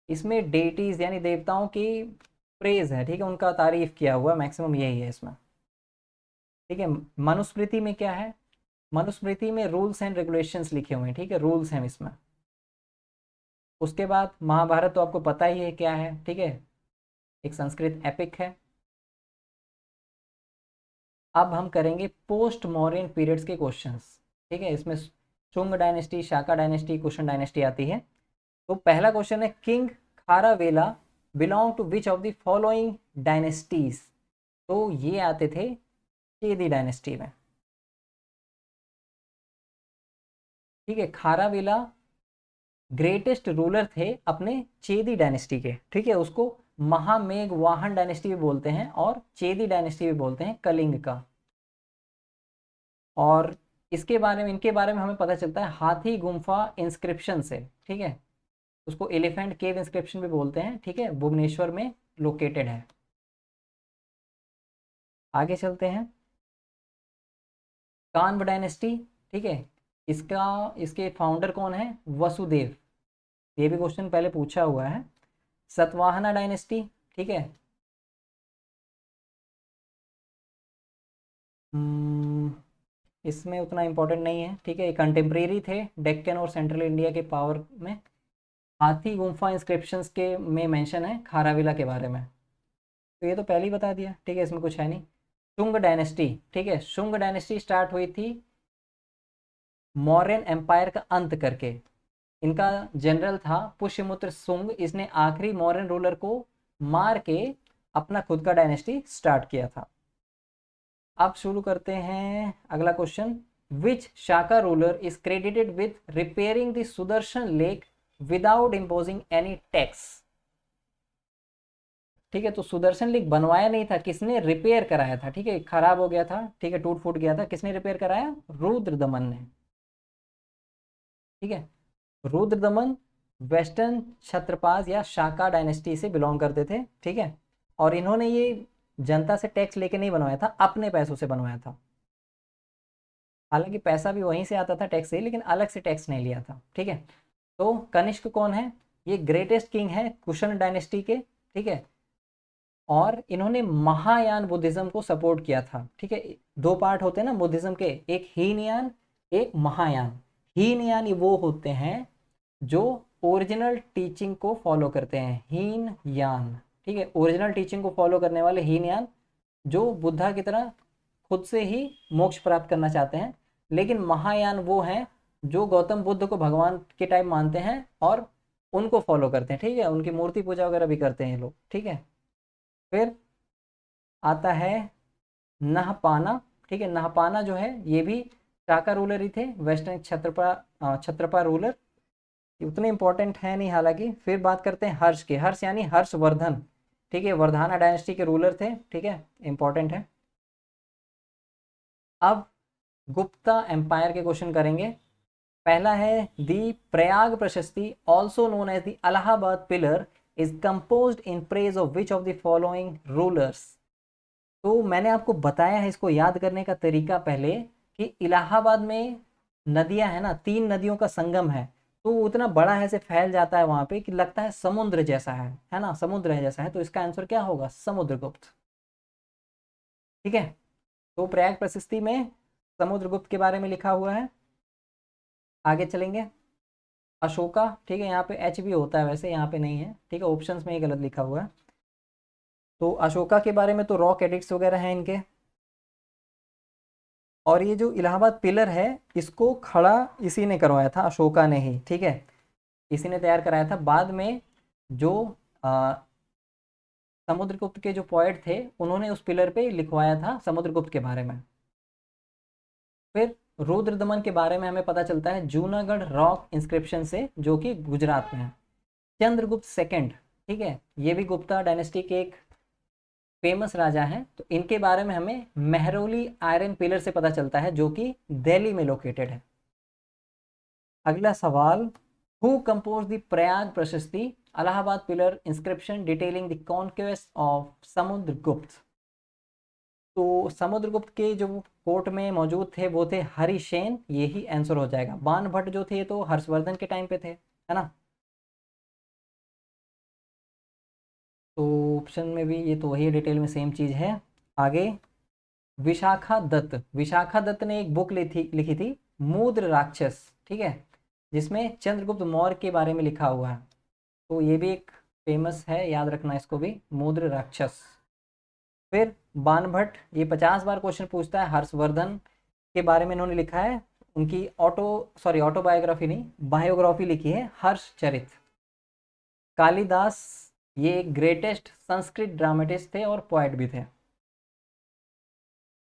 इसमें डेटीज यानी देवताओं की प्रेज है, ठीक है, उनका तारीफ किया हुआ मैक्सिमम यही है इसमें, ठीक है। मनुस्मृति में क्या है, मनुस्मृति में रूल्स एंड रेगुलेशंस लिखे हुए हैं, ठीक है, रूल्स हैं इसमें। उसके बाद महाभारत तो आपको पता ही है क्या है, ठीक है, एक संस्कृत एपिक है। अब हम करेंगे पोस्ट मॉडर्न पीरियड्स के क्वेश्चंस, ठीक है, इसमें Shunga dynasty, Shaka dynasty, Kushan dynasty आती है। तो पहला क्वेश्चन है, king Kharavela belong to which of the following dynasties. तो ये आते थे चेदी डायनेस्टी में, ठीक है। खारावेला ग्रेटेस्ट रूलर थे अपने चेदी डायनेस्टी के, ठीक है, उसको महामेघवाहन डायनेस्टी भी बोलते हैं और चेदी डायनेस्टी भी बोलते हैं कलिंग का। और इसके बारे में, इनके बारे में हमें पता चलता है हाथी गुम्फा इंस्क्रिप्शन से, ठीक है, उसको एलिफेंट केव इंस्क्रिप्शन भी बोलते हैं, ठीक है, भुवनेश्वर में लोकेटेड है। आगे चलते हैं, कान्व डायनेस्टी, ठीक है, इसके फाउंडर कौन है, वसुदेव, ये भी क्वेश्चन पहले पूछा हुआ है। सतवाहना डायनेस्टी, ठीक है, इसमें उतना इंपॉर्टेंट नहीं है, ठीक है, कंटेम्प्रेरी थे डेक्कन और सेंट्रल इंडिया के पावर में। हाथी गुम्फा इंस्क्रिप्शंस के में मेंशन है खाराविला के बारे में, तो ये तो पहले ही बता दिया, ठीक है, इसमें कुछ है नहीं। शुंग डायनेस्टी, ठीक है, शुंग डायनेस्टी स्टार्ट हुई थी मौर्यन एम्पायर का अंत करके। इनका जनरल था पुष्यमुत्र शुंग, इसने आखिरी मौर्यन रूलर को मार के अपना खुद का डायनेस्टी स्टार्ट किया था। अब शुरू करते हैं अगला question, which Shaka ruler is credited with repairing the Sudarshan lake without imposing any tax. ठीक है, तो सुदर्शन लेक बनवाया नहीं था, किसने रिपेयर कराया था, ठीक है, खराब हो गया था, ठीक है, टूट फूट गया था, किसने रिपेयर कराया, रुद्रदमन ने, ठीक है। रुद्रदमन वेस्टर्न क्षत्रपास या शाका डायनेस्टी से बिलोंग करते थे, ठीक है, और इन्होंने ये जनता से टैक्स लेके नहीं बनवाया था, अपने पैसों से बनवाया था। हालांकि पैसा भी वहीं से आता था टैक्स से, लेकिन अलग से टैक्स नहीं लिया था, ठीक है। तो कनिष्क कौन है, ये ग्रेटेस्ट किंग है कुशन डायनेस्टी के, ठीक है, और इन्होंने महायान बुद्धिज्म को सपोर्ट किया था, ठीक है। दो पार्ट होते हैं ना बुद्धिज्म के, एक हीनयान, एक महायान। हीनयान वो होते हैं जो ओरिजिनल टीचिंग को फॉलो करते हैं, हीनयान, ठीक है, ओरिजिनल टीचिंग को फॉलो करने वाले हीनयान, जो बुद्धा की तरह खुद से ही मोक्ष प्राप्त करना चाहते हैं। लेकिन महायान वो हैं जो गौतम बुद्ध को भगवान के टाइप मानते हैं और उनको फॉलो करते हैं, ठीक है, उनकी मूर्ति पूजा वगैरह भी करते हैं लोग, ठीक है। फिर आता है नहपाना, ठीक है, नहपाना जो है ये भी शाका रूलर ही थे, वेस्टर्न क्षत्रपा रूलर, उतने इंपॉर्टेंट है नहीं हालांकि। फिर बात करते हैं हर्ष के, हर्ष यानी हर्षवर्धन, ठीक है, वर्धाना डायनेस्टी के रूलर थे, ठीक है, इंपॉर्टेंट है। अब गुप्ता एम्पायर के क्वेश्चन करेंगे। पहला है the Prayag Prashasti also known as the Allahabad pillar is composed in praise of which of the following rulers. तो मैंने आपको बताया है इसको याद करने का तरीका पहले, कि इलाहाबाद में नदियां है ना, 3 नदियों का संगम है, तो उतना बड़ा है से फैल जाता है वहां पे कि लगता है समुद्र जैसा है ना, समुद्र है जैसा है, तो इसका आंसर क्या होगा, समुद्रगुप्त, ठीक है। तो प्रयाग प्रशस्ति में समुद्रगुप्त के बारे में लिखा हुआ है। आगे चलेंगे, अशोका, ठीक है, यहाँ पे एच भी होता है वैसे, यहाँ पे नहीं है, ठीक है, ऑप्शंस में ही गलत लिखा हुआ है। तो अशोका के बारे में तो रॉक एडिक्ट्स वगैरह हैं इनके, और ये जो इलाहाबाद पिलर है इसको खड़ा इसी ने करवाया था, अशोका ने ही, ठीक है, इसी ने तैयार कराया था। बाद में जो समुद्रगुप्त के जो पोएट थे उन्होंने उस पिलर पे लिखवाया था समुद्रगुप्त के बारे में। फिर रुद्रदमन के बारे में हमें पता चलता है जूनागढ़ रॉक इंस्क्रिप्शन से, जो कि गुजरात में है। चंद्रगुप्त सेकंड, ठीक है, ये भी गुप्ता डायनेस्टी के एक फेमस राजा हैं, तो इनके बारे में हमें मेहरौली आयरन पिलर से पता चलता है, जो कि दिल्ली में लोकेटेड है। अगला सवाल, हु कंपोज द प्रयाग प्रशस्ति Allahabad pillar inscription detailing the conquest of Samudragupta. तो समुद्रगुप्त के जो कोर्ट में मौजूद थे वो थे हरिसेन, यही आंसर हो जाएगा। बाणभट्ट जो थे तो हर्षवर्धन के टाइम पे थे, है ना। तो ऑप्शन में भी ये तो वही डिटेल में सेम चीज़ है। आगे, विशाखा दत्त, विशाखा दत्त ने एक बुक लिखी थी मुद्र राक्षस, ठीक है, जिसमें चंद्रगुप्त मौर्य के बारे में लिखा हुआ है। तो ये भी एक फेमस है, याद रखना इसको भी, मुद्र राक्षस। फिर बाणभट्ट, ये 50 बार क्वेश्चन पूछता है, हर्षवर्धन के बारे में इन्होंने लिखा है, उनकी ऑटोबायोग्राफी नहीं, बायोग्राफी लिखी है, हर्षचरित। कालिदास, ये ग्रेटेस्ट संस्कृत ड्रामेटिस्ट थे और पोएट भी थे।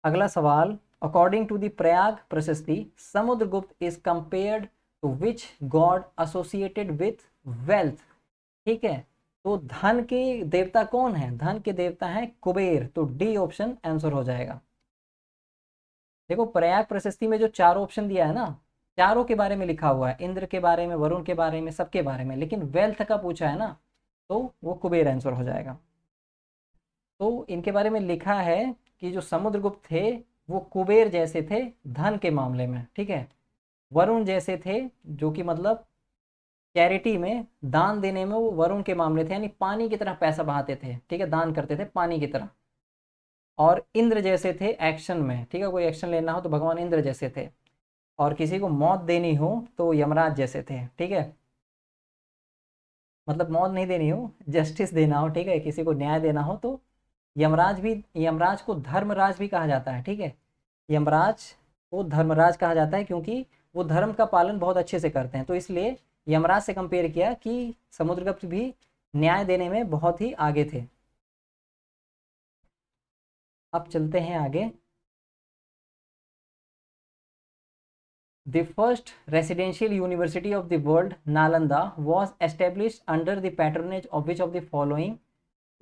अगला सवाल, according to the Prayag Prashasti Samudragupta is compared to which god associated with wealth, ठीक है। तो धन के देवता कौन है? धन के देवता है कुबेर, तो डी ऑप्शन आंसर हो जाएगा। देखो प्रयाग प्रशस्ति में जो चारों ऑप्शन दिया है ना, चारों के बारे में लिखा हुआ है, इंद्र के बारे में, वरुण के बारे में, सबके बारे में, लेकिन वेल्थ का पूछा है ना, तो वो कुबेर आंसर हो जाएगा। तो इनके बारे में लिखा है कि जो समुद्रगुप्त थे वो कुबेर जैसे थे धन के मामले में, ठीक है। वरुण जैसे थे, जो कि मतलब चैरिटी में, दान देने में वो वरुण के मामले थे, यानी पानी की तरह पैसा बहाते थे, ठीक है, दान करते थे पानी की तरह। और इंद्र जैसे थे एक्शन में, ठीक है, कोई एक्शन लेना हो तो भगवान इंद्र जैसे थे। और किसी को मौत देनी हो तो यमराज जैसे थे, ठीक है, मतलब मौत नहीं देनी हो, जस्टिस देना हो, ठीक है, किसी को न्याय देना हो तो यमराज भी, यमराज को धर्मराज भी कहा जाता है, ठीक है। यमराज को धर्मराज कहा जाता है क्योंकि वो धर्म का पालन बहुत अच्छे से करते हैं, तो इसलिए यमराज से कंपेयर किया कि समुद्रगुप्त भी न्याय देने में बहुत ही आगे थे। अब चलते हैं आगे। The first residential university of the world, Nalanda, was established under the patronage of which of the following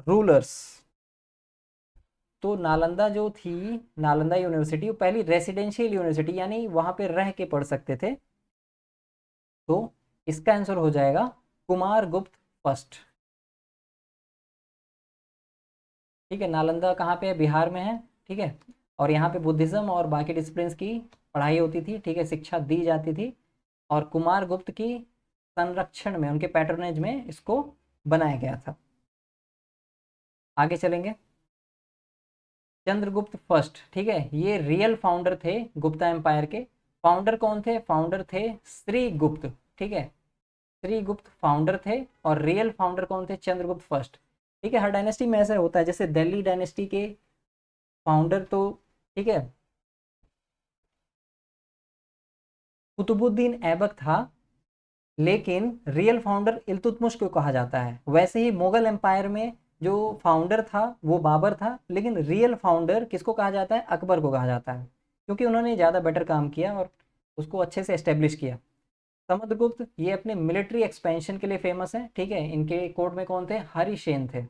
rulers? तो नालंदा जो थी, नालंदा यूनिवर्सिटी, वो पहली रेसिडेंशियल यूनिवर्सिटी, यानी वहां पे रह के पढ़ सकते थे, तो इसका आंसर हो जाएगा कुमार गुप्त फर्स्ट, ठीक है। नालंदा कहाँ पे है? बिहार में है, ठीक है। और यहाँ पे बुद्धिज्म और बाकी डिसिप्लिन्स की पढ़ाई होती थी, ठीक है, शिक्षा दी जाती थी। और कुमार गुप्त की संरक्षण में, उनके पैटर्नेज में इसको बनाया गया था। आगे चलेंगे। चंद्रगुप्त फर्स्ट, ठीक है, ये रियल फाउंडर थे गुप्ता एम्पायर के। फाउंडर कौन थे? फाउंडर थे श्री गुप्त, ठीक है, श्री गुप्त फाउंडर थे। और रियल फाउंडर कौन थे? चंद्रगुप्त फर्स्ट, ठीक है। हर डायनेस्टी में ऐसा होता है, जैसे दिल्ली डायनेस्टी के फाउंडर तो, ठीक है, कुतुबुद्दीन ऐबक था, लेकिन रियल फाउंडर इल्तुतमिश को कहा जाता है। वैसे ही मुगल एम्पायर में जो फाउंडर था वो बाबर था, लेकिन रियल फाउंडर किसको कहा जाता है? अकबर को कहा जाता है, क्योंकि उन्होंने ज़्यादा बेटर काम किया और उसको अच्छे से एस्टेब्लिश किया। समुद्रगुप्त ये अपने मिलिट्री एक्सपेंशन के लिए फेमस है, ठीक है। इनके कोर्ट में कौन थे? हरिसेन थे।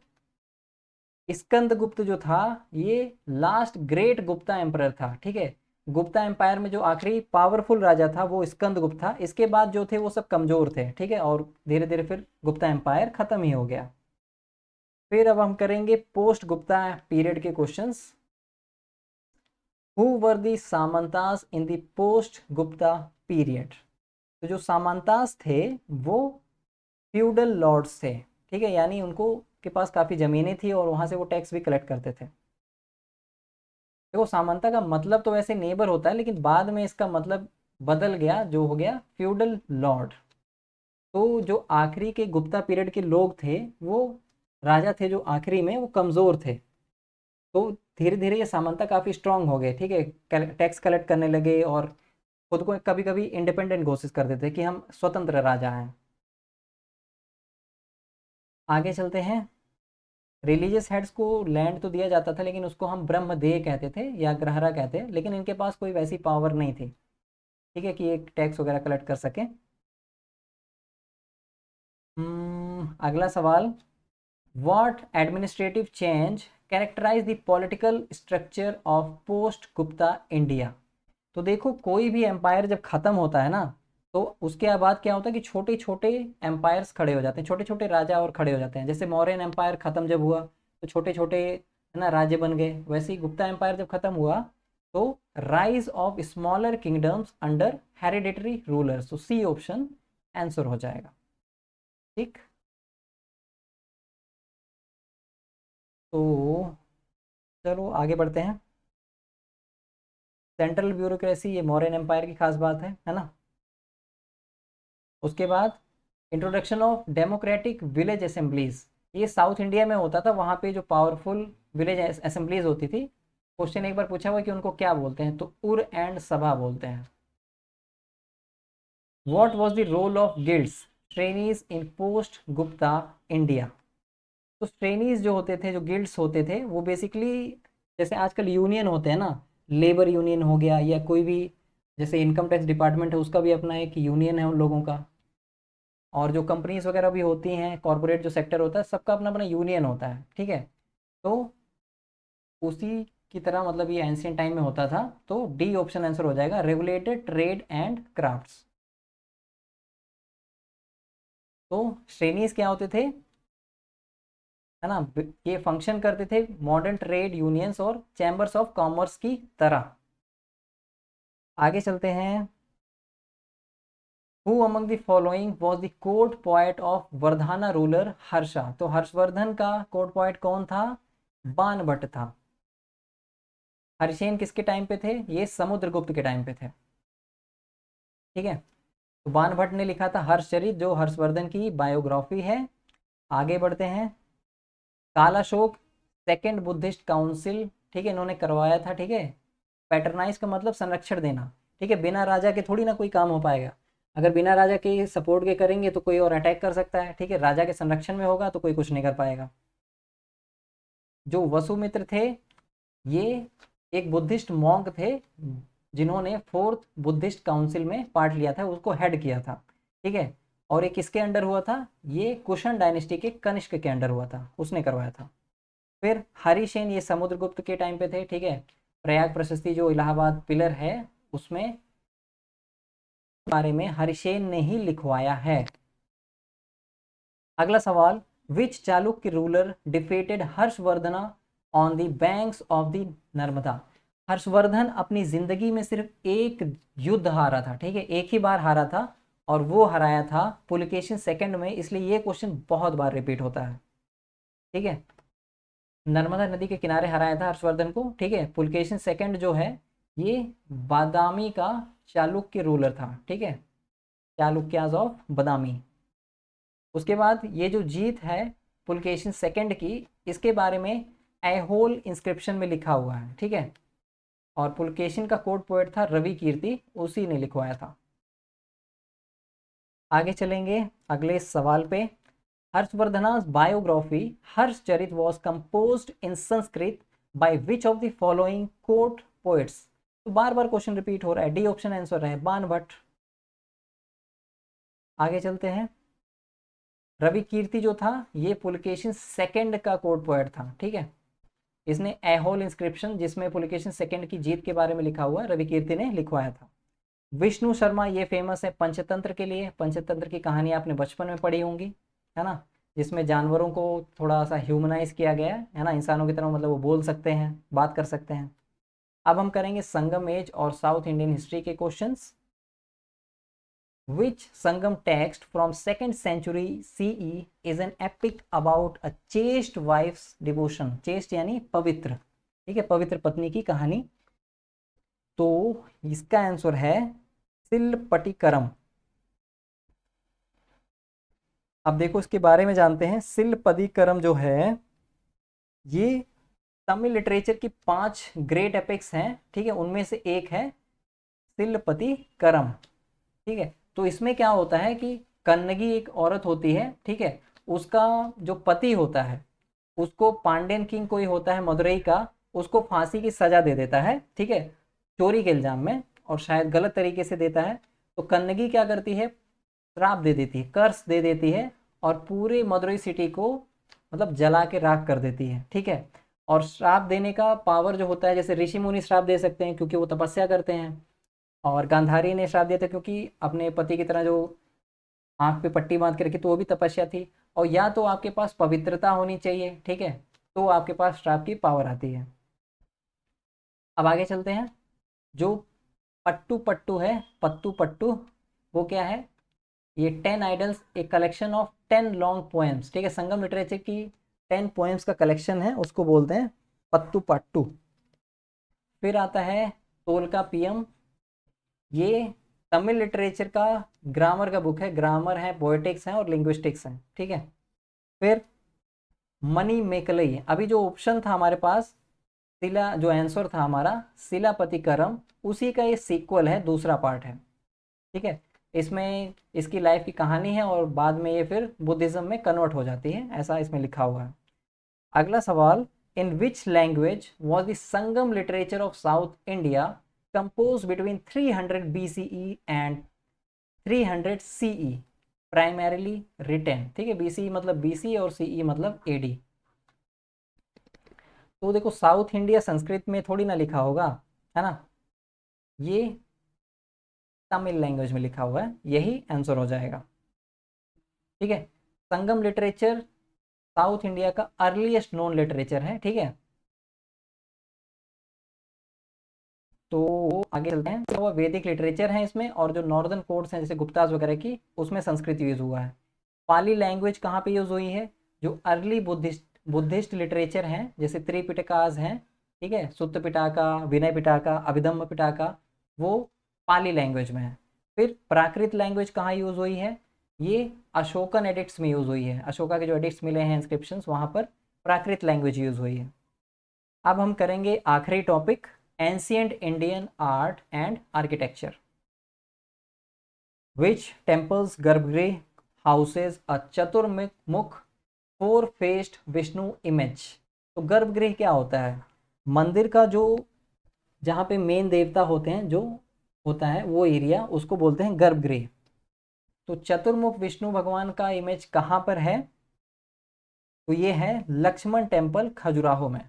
स्कंद गुप्त जो था ये लास्ट ग्रेट गुप्ता एम्परर था, ठीक है। गुप्ता एम्पायर में जो आखिरी पावरफुल राजा था वो स्कंद गुप्त था। इसके बाद जो थे वो सब कमजोर थे, ठीक है, और धीरे धीरे फिर गुप्ता एम्पायर खत्म ही हो गया। फिर अब हम करेंगे पोस्ट गुप्ता पीरियड के questions. Who were the samantas in the post Gupta period? तो जो सामंतास थे वो फ्यूडल लॉर्ड्स थे, ठीक है, यानी उनको के पास काफ़ी ज़मीनें थी और वहाँ से वो टैक्स भी कलेक्ट करते थे। देखो सामंता का मतलब तो वैसे नेबर होता है, लेकिन बाद में इसका मतलब बदल गया, जो हो गया फ्यूडल लॉर्ड। तो जो आखिरी के गुप्ता पीरियड के लोग थे, वो राजा थे जो आखिरी में वो कमज़ोर थे, तो धीरे धीरे ये सामंता काफ़ी स्ट्रांग हो गए, ठीक है, टैक्स कलेक्ट करने लगे और खुद को कभी कभी इंडिपेंडेंट घोषित कर देते कि हम स्वतंत्र राजा हैं। आगे चलते हैं। रिलीजियस हेड्स को लैंड तो दिया जाता था, लेकिन उसको हम ब्रह्मदेह कहते थे या ग्रहरा कहते हैं, लेकिन इनके पास कोई वैसी पावर नहीं थी, ठीक है, कि एक टैक्स वगैरह कलेक्ट कर सकें। अगला सवाल, what administrative change characterize the political structure of post Gupta India? तो देखो कोई भी एम्पायर जब खत्म होता है ना, तो उसके बाद क्या होता है कि छोटे छोटे एम्पायर्स खड़े हो जाते हैं, छोटे छोटे राजा और खड़े हो जाते हैं। जैसे मौर्यन एम्पायर खत्म जब हुआ तो छोटे छोटे है ना, राज्य बन गए। वैसे ही गुप्ता एम्पायर जब खत्म हुआ तो rise of smaller kingdoms under hereditary rulers, तो सी ऑप्शन आंसर हो जाएगा। ठीक, तो चलो आगे बढ़ते हैं। सेंट्रल ब्यूरोक्रेसी, ये मौर्यन एम्पायर की खास बात है ना। उसके बाद introduction of democratic village assemblies, ये साउथ इंडिया में होता था, वहाँ पे जो पावरफुल विलेज असेंबलीज होती थी, क्वेश्चन एक बार पूछा हुआ कि उनको क्या बोलते हैं, तो उर एंड सभा बोलते हैं। What was the role of guilds trainees in post Gupta India, तो ट्रेनीज जो होते थे, जो गिल्ड्स होते थे, वो बेसिकली जैसे आजकल यूनियन होते हैं ना, लेबर यूनियन हो गया या कोई भी, जैसे इनकम टैक्स डिपार्टमेंट है उसका भी अपना एक यूनियन है उन लोगों का, और जो कंपनीज वगैरह भी होती हैं, कॉरपोरेट जो सेक्टर होता है, सबका अपना अपना यूनियन होता है। ठीक है, तो उसी की तरह मतलब ये एंशियंट टाइम में होता था, तो डी ऑप्शन आंसर हो जाएगा, रेगुलेटेड ट्रेड एंड क्राफ्ट्स। तो श्रेणीज क्या होते थे, है ना, ये फंक्शन करते थे मॉडर्न ट्रेड यूनियंस और चैम्बर्स ऑफ कॉमर्स की तरह। आगे चलते हैं। Who among the following was the court poet of Vardhana ruler Harsha, तो हर्षवर्धन का कोर्ट पोएट कौन था, बाणभट्ट था। हरिसेन किसके टाइम पे थे, ये समुद्रगुप्त के टाइम पे थे। ठीक है, तो बाणभट्ट ने लिखा था हर्षचरित, जो हर्षवर्धन की बायोग्राफी है। आगे बढ़ते हैं। कालाशोक सेकेंड बुद्धिस्ट काउंसिल, ठीक है, इन्होंने करवाया था। ठीक है, पैटर्नाइज का मतलब संरक्षण देना। ठीक है, बिना राजा के थोड़ी ना कोई काम हो पाएगा, अगर बिना राजा के सपोर्ट के करेंगे तो कोई और अटैक कर सकता है। ठीक है, राजा के संरक्षण में होगा तो कोई कुछ नहीं कर पाएगा। जो वसुमित्र थे, ये एक बुद्धिस्ट मॉन्क थे, जिन्होंने फोर्थ बुद्धिस्ट काउंसिल में पार्ट लिया था, उसको हेड किया था। ठीक है, और ये किसके अंडर हुआ था, ये कुशन डायनेस्टी के कनिष्क के अंडर हुआ था, उसने करवाया था। फिर हरिसेन, ये समुद्रगुप्त के टाइम पे थे। ठीक है, प्रयाग प्रशस्ति जो इलाहाबाद पिलर है उसमें बारे में हरिसेन ने ही लिखवाया है। अगला सवाल, which Chalukya ruler defeated Harshavardhana on the banks of the Narmada, Harshavardhan अपनी जिंदगी में सिर्फ एक युद्ध हारा था। ठीक है, एक ही बार हारा था, और वो हराया था पुलकेशिन सेकंड में, इसलिए ये क्वेश्चन बहुत बार रिपीट होता है। ठीक है, नर्मदा नदी के किनारे हराया था हर्षवर्धन को। ठीक है, पुलकेशिन सेकंड जो है ये बादामी का चालुक्य रूलर था। ठीक है, चालुक्याज ऑफ बादामी। उसके बाद ये जो जीत है पुलकेशिन सेकंड की, इसके बारे में ऐहोल इंस्क्रिप्शन में लिखा हुआ है। ठीक है, और पुलकेशिन का कोर्ट पोएट था रवि कीर्ति, उसी ने लिखवाया था। आगे चलेंगे अगले सवाल पे। हर्षवर्धना's biography Harshacharita was composed in Sanskrit by which of the following court poets, तो बार बार क्वेश्चन रिपीट हो रहा है, डी ऑप्शन आंसर है बाणभट्ट। आगे चलते हैं। रवि कीर्ति जो था ये पुलकेशिन सेकंड का कोर्ट पोएट था। ठीक है, इसने ऐहोल इंस्क्रिप्शन जिसमें पुलकेशिन सेकंड की जीत के बारे में लिखा हुआ रवि कीर्ति ने लिखवाया था। विष्णु शर्मा ये फेमस है पंचतंत्र के लिए, पंचतंत्र की कहानी आपने बचपन में पढ़ी होंगी, है ना, जिसमें जानवरों को थोड़ा सा ह्यूमनाइज किया गया है ना, इंसानों की तरह, मतलब वो बोल सकते हैं, बात कर सकते हैं। अब हम करेंगे संगम एज और साउथ इंडियन हिस्ट्री के questions. Which Sangam text from 2nd century CE is an epic about a chaste wife's devotion, chaste यानी पवित्र, ठीक है, पवित्र पत्नी की कहानी। तो इसका आंसर है सिलपटिकरम। अब देखो इसके बारे में जानते हैं। सिलपदिकरम जो है ये तमिल लिटरेचर की 5 ग्रेट एपिक्स हैं। ठीक है, उनमें से एक है सिलपतिकरम। ठीक है, तो इसमें क्या होता है कि कन्नगी एक औरत होती है। ठीक है, उसका जो पति होता है उसको पांड्यन किंग कोई होता है मदुरई का, उसको फांसी की सजा दे देता है। ठीक है, चोरी के इल्जाम में, और शायद गलत तरीके से देता है। तो कन्नगी क्या करती है, श्राप दे देती है, कर्स दे देती है, और पूरे मदुरई सिटी को मतलब जला के राख कर देती है। ठीक है, और श्राप देने का पावर जो होता है, जैसे ऋषि मुनि श्राप दे सकते हैं क्योंकि वो तपस्या करते हैं, और गांधारी ने श्राप दिया था क्योंकि अपने पति की तरह जो आंख पे पट्टी बांध के रखी, तो वो भी तपस्या थी। और या तो आपके पास पवित्रता होनी चाहिए, ठीक है, तो आपके पास श्राप की पावर आती है। अब आगे चलते हैं। जो पट्टू पट्टू है, पत्तू पट्टू, वो क्या है? ये 10 आइडल्स, एक कलेक्शन ऑफ 10 लॉन्ग पोएम्स, ठीक है, संगम लिटरेचर की 10 पोएम्स का कलेक्शन है, उसको बोलते हैं पत्तू पट्टू। फिर आता है तोलका पीएम, ये तमिल लिटरेचर का ग्रामर का बुक है, ग्रामर है, पोएटिक्स है और लिंग्विस्टिक्स है, ठीक है। फिर मनी मेकलई, अभी जो ऑप्शन था हमारे पास, शिला, जो आंसर था हमारा शिलापतिकरम, उसी का ये सीक्वल है, दूसरा पार्ट है, ठीक है। इसमें इसकी लाइफ की कहानी है और बाद में ये फिर बुद्धिज्म में कन्वर्ट हो जाती है, ऐसा इसमें लिखा हुआ है। अगला सवाल, in which language was the Sangam literature of South India compose between 300 BCE and 300 CE primarily written, ठीक है, BCE मतलब BC और CE मतलब AD। तो देखो साउथ इंडिया संस्कृत में थोड़ी ना लिखा होगा, है ना, ये तमिल लैंग्वेज में लिखा हुआ है, यही आंसर हो जाएगा, ठीक है। संगम लिटरेचर साउथ इंडिया का अर्लीस्ट नोन लिटरेचर है, ठीक है। तो आगे चलते हैं। तो वो वैदिक लिटरेचर है इसमें, और जो नॉर्दर्न कोड्स हैं जैसे गुप्ताज वगैरह की, उसमें संस्कृत यूज हुआ है। पाली लैंग्वेज कहाँ पे यूज हुई है? जो अर्ली बुद्धिस्ट लिटरेचर हैं जैसे त्रिपिटकाज हैं, ठीक है, सुत्त पिटाका, विनय पिटाका, अभिधम्म पिटाका, वो पाली लैंग्वेज में है। फिर प्राकृत लैंग्वेज कहाँ यूज हुई है? ये अशोकन एडिक्ट्स में यूज हुई है, अशोका के जो एडिक्ट्स मिले हैं इंस्क्रिप्शंस, वहाँ पर प्राकृत लैंग्वेज यूज हुई है। अब हम करेंगे आखिरी topic, ancient Indian art and architecture. Which temples गर्भगृह हाउसेज अ चतुर्मुख फोर फेस्ड विष्णु इमेज। तो गर्भगृह क्या होता है? मंदिर का जो, जहाँ पे मेन देवता होते हैं जो होता है वो एरिया, उसको बोलते हैं गर्भगृह। तो चतुर्मुख विष्णु भगवान का इमेज कहाँ पर है? तो ये है लक्ष्मण टेम्पल खजुराहो में।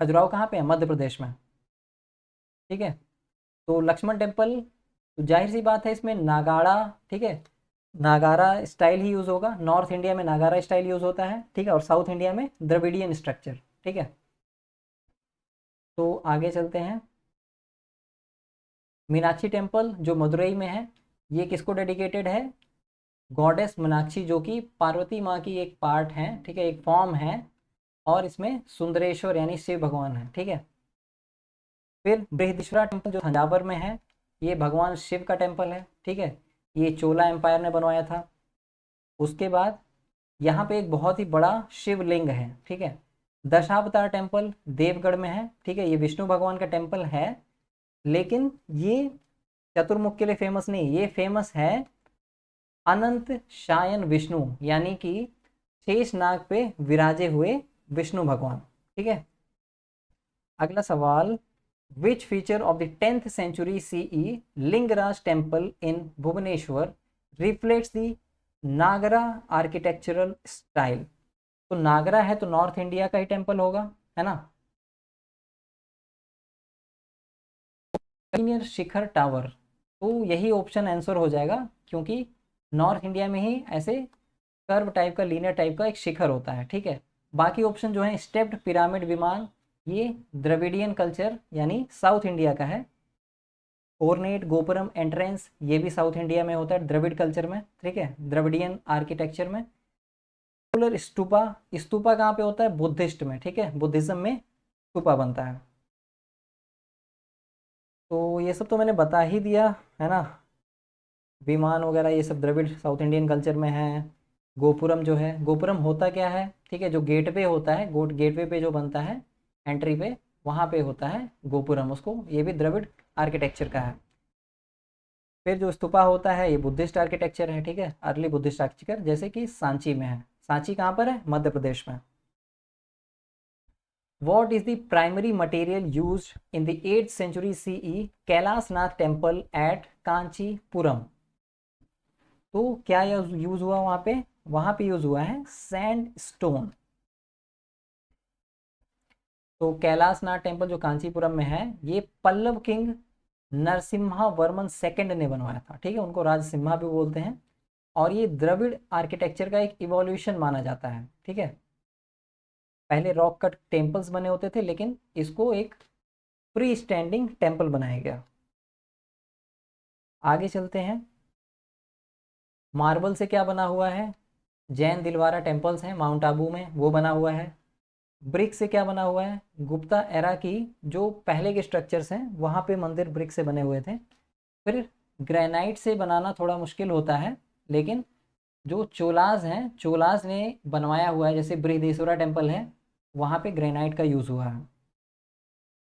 खजुराहो कहाँ पे है? मध्य प्रदेश में, ठीक है। तो लक्ष्मण टेम्पल, तो जाहिर सी बात है इसमें नागाड़ा, ठीक है, नागारा स्टाइल ही यूज होगा, नॉर्थ इंडिया में नागारा स्टाइल यूज होता है, ठीक है, और साउथ इंडिया में द्रविडियन स्ट्रक्चर, ठीक है। तो आगे चलते हैं। मीनाक्षी टेम्पल जो मदुरई में है, ये किसको डेडिकेटेड है? गॉडेस मीनाक्षी, जो कि पार्वती माँ की एक पार्ट है, ठीक है, एक फॉर्म है, और इसमें सुंदरेश्वर यानी शिव भगवान है, ठीक है। फिर बृहदीश्वरा टेम्पल जो तंजावर में है, ये भगवान शिव का टेम्पल है, ठीक है, ये चोला एम्पायर ने बनवाया था। उसके बाद यहाँ पे एक बहुत ही बड़ा शिवलिंग है, ठीक है। दशावतार टेम्पल देवगढ़ में है, ठीक है, ये विष्णु भगवान का टेम्पल है, लेकिन ये चतुर्मुख के लिए फेमस नहीं, ये फेमस है अनंत शायन विष्णु, यानी कि शेष नाग पे विराजे हुए विष्णु भगवान, ठीक है। अगला सवाल, which feature of the 10th century CE Lingaraj temple in Bhubaneswar reflects the Nagara architectural style. तो नागरा है तो नॉर्थ इंडिया का ही टेम्पल होगा, है ना। लीनियर शिखर टावर, तो यही ऑप्शन आंसर हो जाएगा, क्योंकि नॉर्थ इंडिया में ही ऐसे कर्व टाइप का, लीनियर टाइप का एक शिखर होता है, ठीक है। बाकी ऑप्शन जो है स्टेप्ड पिरामिड विमान, ये द्रविडियन कल्चर यानी साउथ इंडिया का है। ओर्नेट गोपुरम एंट्रेंस, ये भी साउथ इंडिया में होता है द्रविड कल्चर में, ठीक है, द्रविडियन आर्किटेक्चर में। स्तूपा, स्तूपा कहाँ पे होता है? बुद्धिस्ट में, ठीक है, बुद्धिज्म में स्तूपा बनता है। तो ये सब तो मैंने बता ही दिया, है ना। विमान वगैरह ये सब द्रविड़ साउथ इंडियन कल्चर में है। गोपुरम जो है, गोपुरम होता क्या है? ठीक है, जो गेटवे होता है, गेटवे पे जो बनता है एंट्री पे, वहाँ पे होता है गोपुरम, उसको, ये भी द्रविड़ आर्किटेक्चर का है। फिर जो स्तूपा होता है ये बुद्धिस्ट आर्किटेक्चर है, ठीक है, अर्ली बुद्धिस्ट आर्किटेक्चर, जैसे कि सांची में है। सांची कहाँ पर है? मध्य प्रदेश में। What is the primary material used in the 8th century CE Kailashnath temple at Kanchipuram? तो क्या यूज हुआ वहां पे? वहां पे यूज हुआ है सैंड स्टोन। तो कैलाशनाथ टेम्पल जो कांचीपुरम में है, ये पल्लव किंग नरसिम्हा वर्मन सेकंड ने बनवाया था, ठीक है, उनको राजसिम्हा भी बोलते हैं। और ये द्रविड़ आर्किटेक्चर का एक इवोल्यूशन माना जाता है, ठीक है। पहले रॉक कट टेम्पल्स बने होते थे, लेकिन इसको एक फ्री स्टैंडिंग टेम्पल बनाया गया। आगे चलते हैं। मार्बल से क्या बना हुआ है? जैन दिलवारा टेम्पल्स हैं माउंट आबू में, वो बना हुआ है। ब्रिक से क्या बना हुआ है? गुप्ता एरा की जो पहले के स्ट्रक्चर्स हैं वहाँ पे मंदिर ब्रिक से बने हुए थे। फिर ग्रेनाइट से बनाना थोड़ा मुश्किल होता है, लेकिन जो चोलाज हैं, चोलाज ने बनवाया हुआ है, जैसे बृहदेश्वरा टेम्पल है वहाँ पे ग्रेनाइट का यूज़ हुआ है।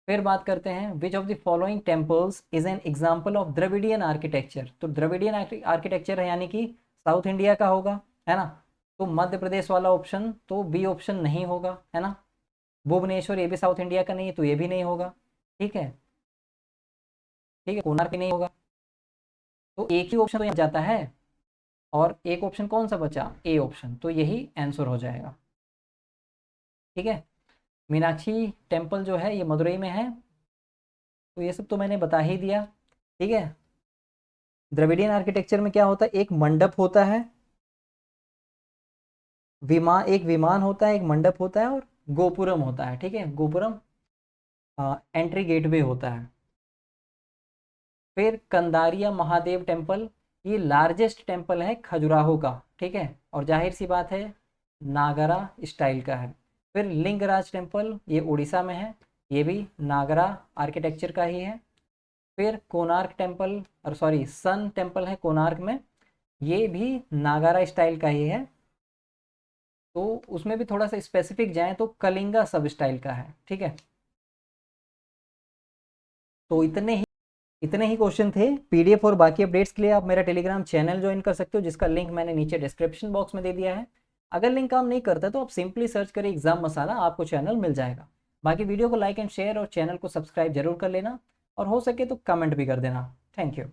फिर बात करते हैं, विच of the following temples is an example of Dravidian architecture. तो द्रविडियन आर्किटेक्चर है यानी कि साउथ इंडिया का होगा, है ना। तो मध्य प्रदेश वाला ऑप्शन तो बी ऑप्शन नहीं होगा, है ना। भुवनेश्वर ये भी साउथ इंडिया का नहीं है, तो ये भी नहीं होगा। ठीक है, ठीक है, कोणार्क भी नहीं होगा। तो एक ही ऑप्शन तो यहाँ जाता है, और एक ऑप्शन कौन सा बचा? ए ऑप्शन, तो यही आंसर हो जाएगा। ठीक है, मीनाक्षी टेम्पल जो है ये मदुरई में है। तो ये सब तो मैंने बता ही दिया। ठीक है, द्रविडियन आर्किटेक्चर में क्या होता है? एक मंडप होता है, एक विमान होता है, एक मंडप होता है, और गोपुरम होता है। ठीक है, गोपुरम एंट्री गेटवे होता है। फिर कंदारिया महादेव टेम्पल, ये लार्जेस्ट टेम्पल है खजुराहो का। ठीक है, और जाहिर सी बात है नागरा स्टाइल का है। फिर लिंगराज टेम्पल, ये उड़ीसा में है, ये भी नागरा आर्किटेक्चर का ही है। फिर कोणार्क टेम्पल, और सॉरी सन टेम्पल है कोणार्क में, ये भी नागारा स्टाइल का ही है। तो उसमें भी थोड़ा सा स्पेसिफिक जाएं तो कलिंगा सब स्टाइल का है। ठीक है, तो इतने ही क्वेश्चन थे। पीडीएफ और बाकी अपडेट्स के लिए आप मेरा टेलीग्राम चैनल ज्वाइन कर सकते हो, जिसका लिंक मैंने नीचे डिस्क्रिप्शन बॉक्स में दे दिया है। अगर लिंक काम नहीं करता तो आप सिंपली सर्च करें एग्जाम मसाला, आपको चैनल मिल जाएगा। बाकी वीडियो को लाइक एंड शेयर और चैनल को सब्सक्राइब जरूर कर लेना, और हो सके तो कमेंट भी कर देना। Thank you.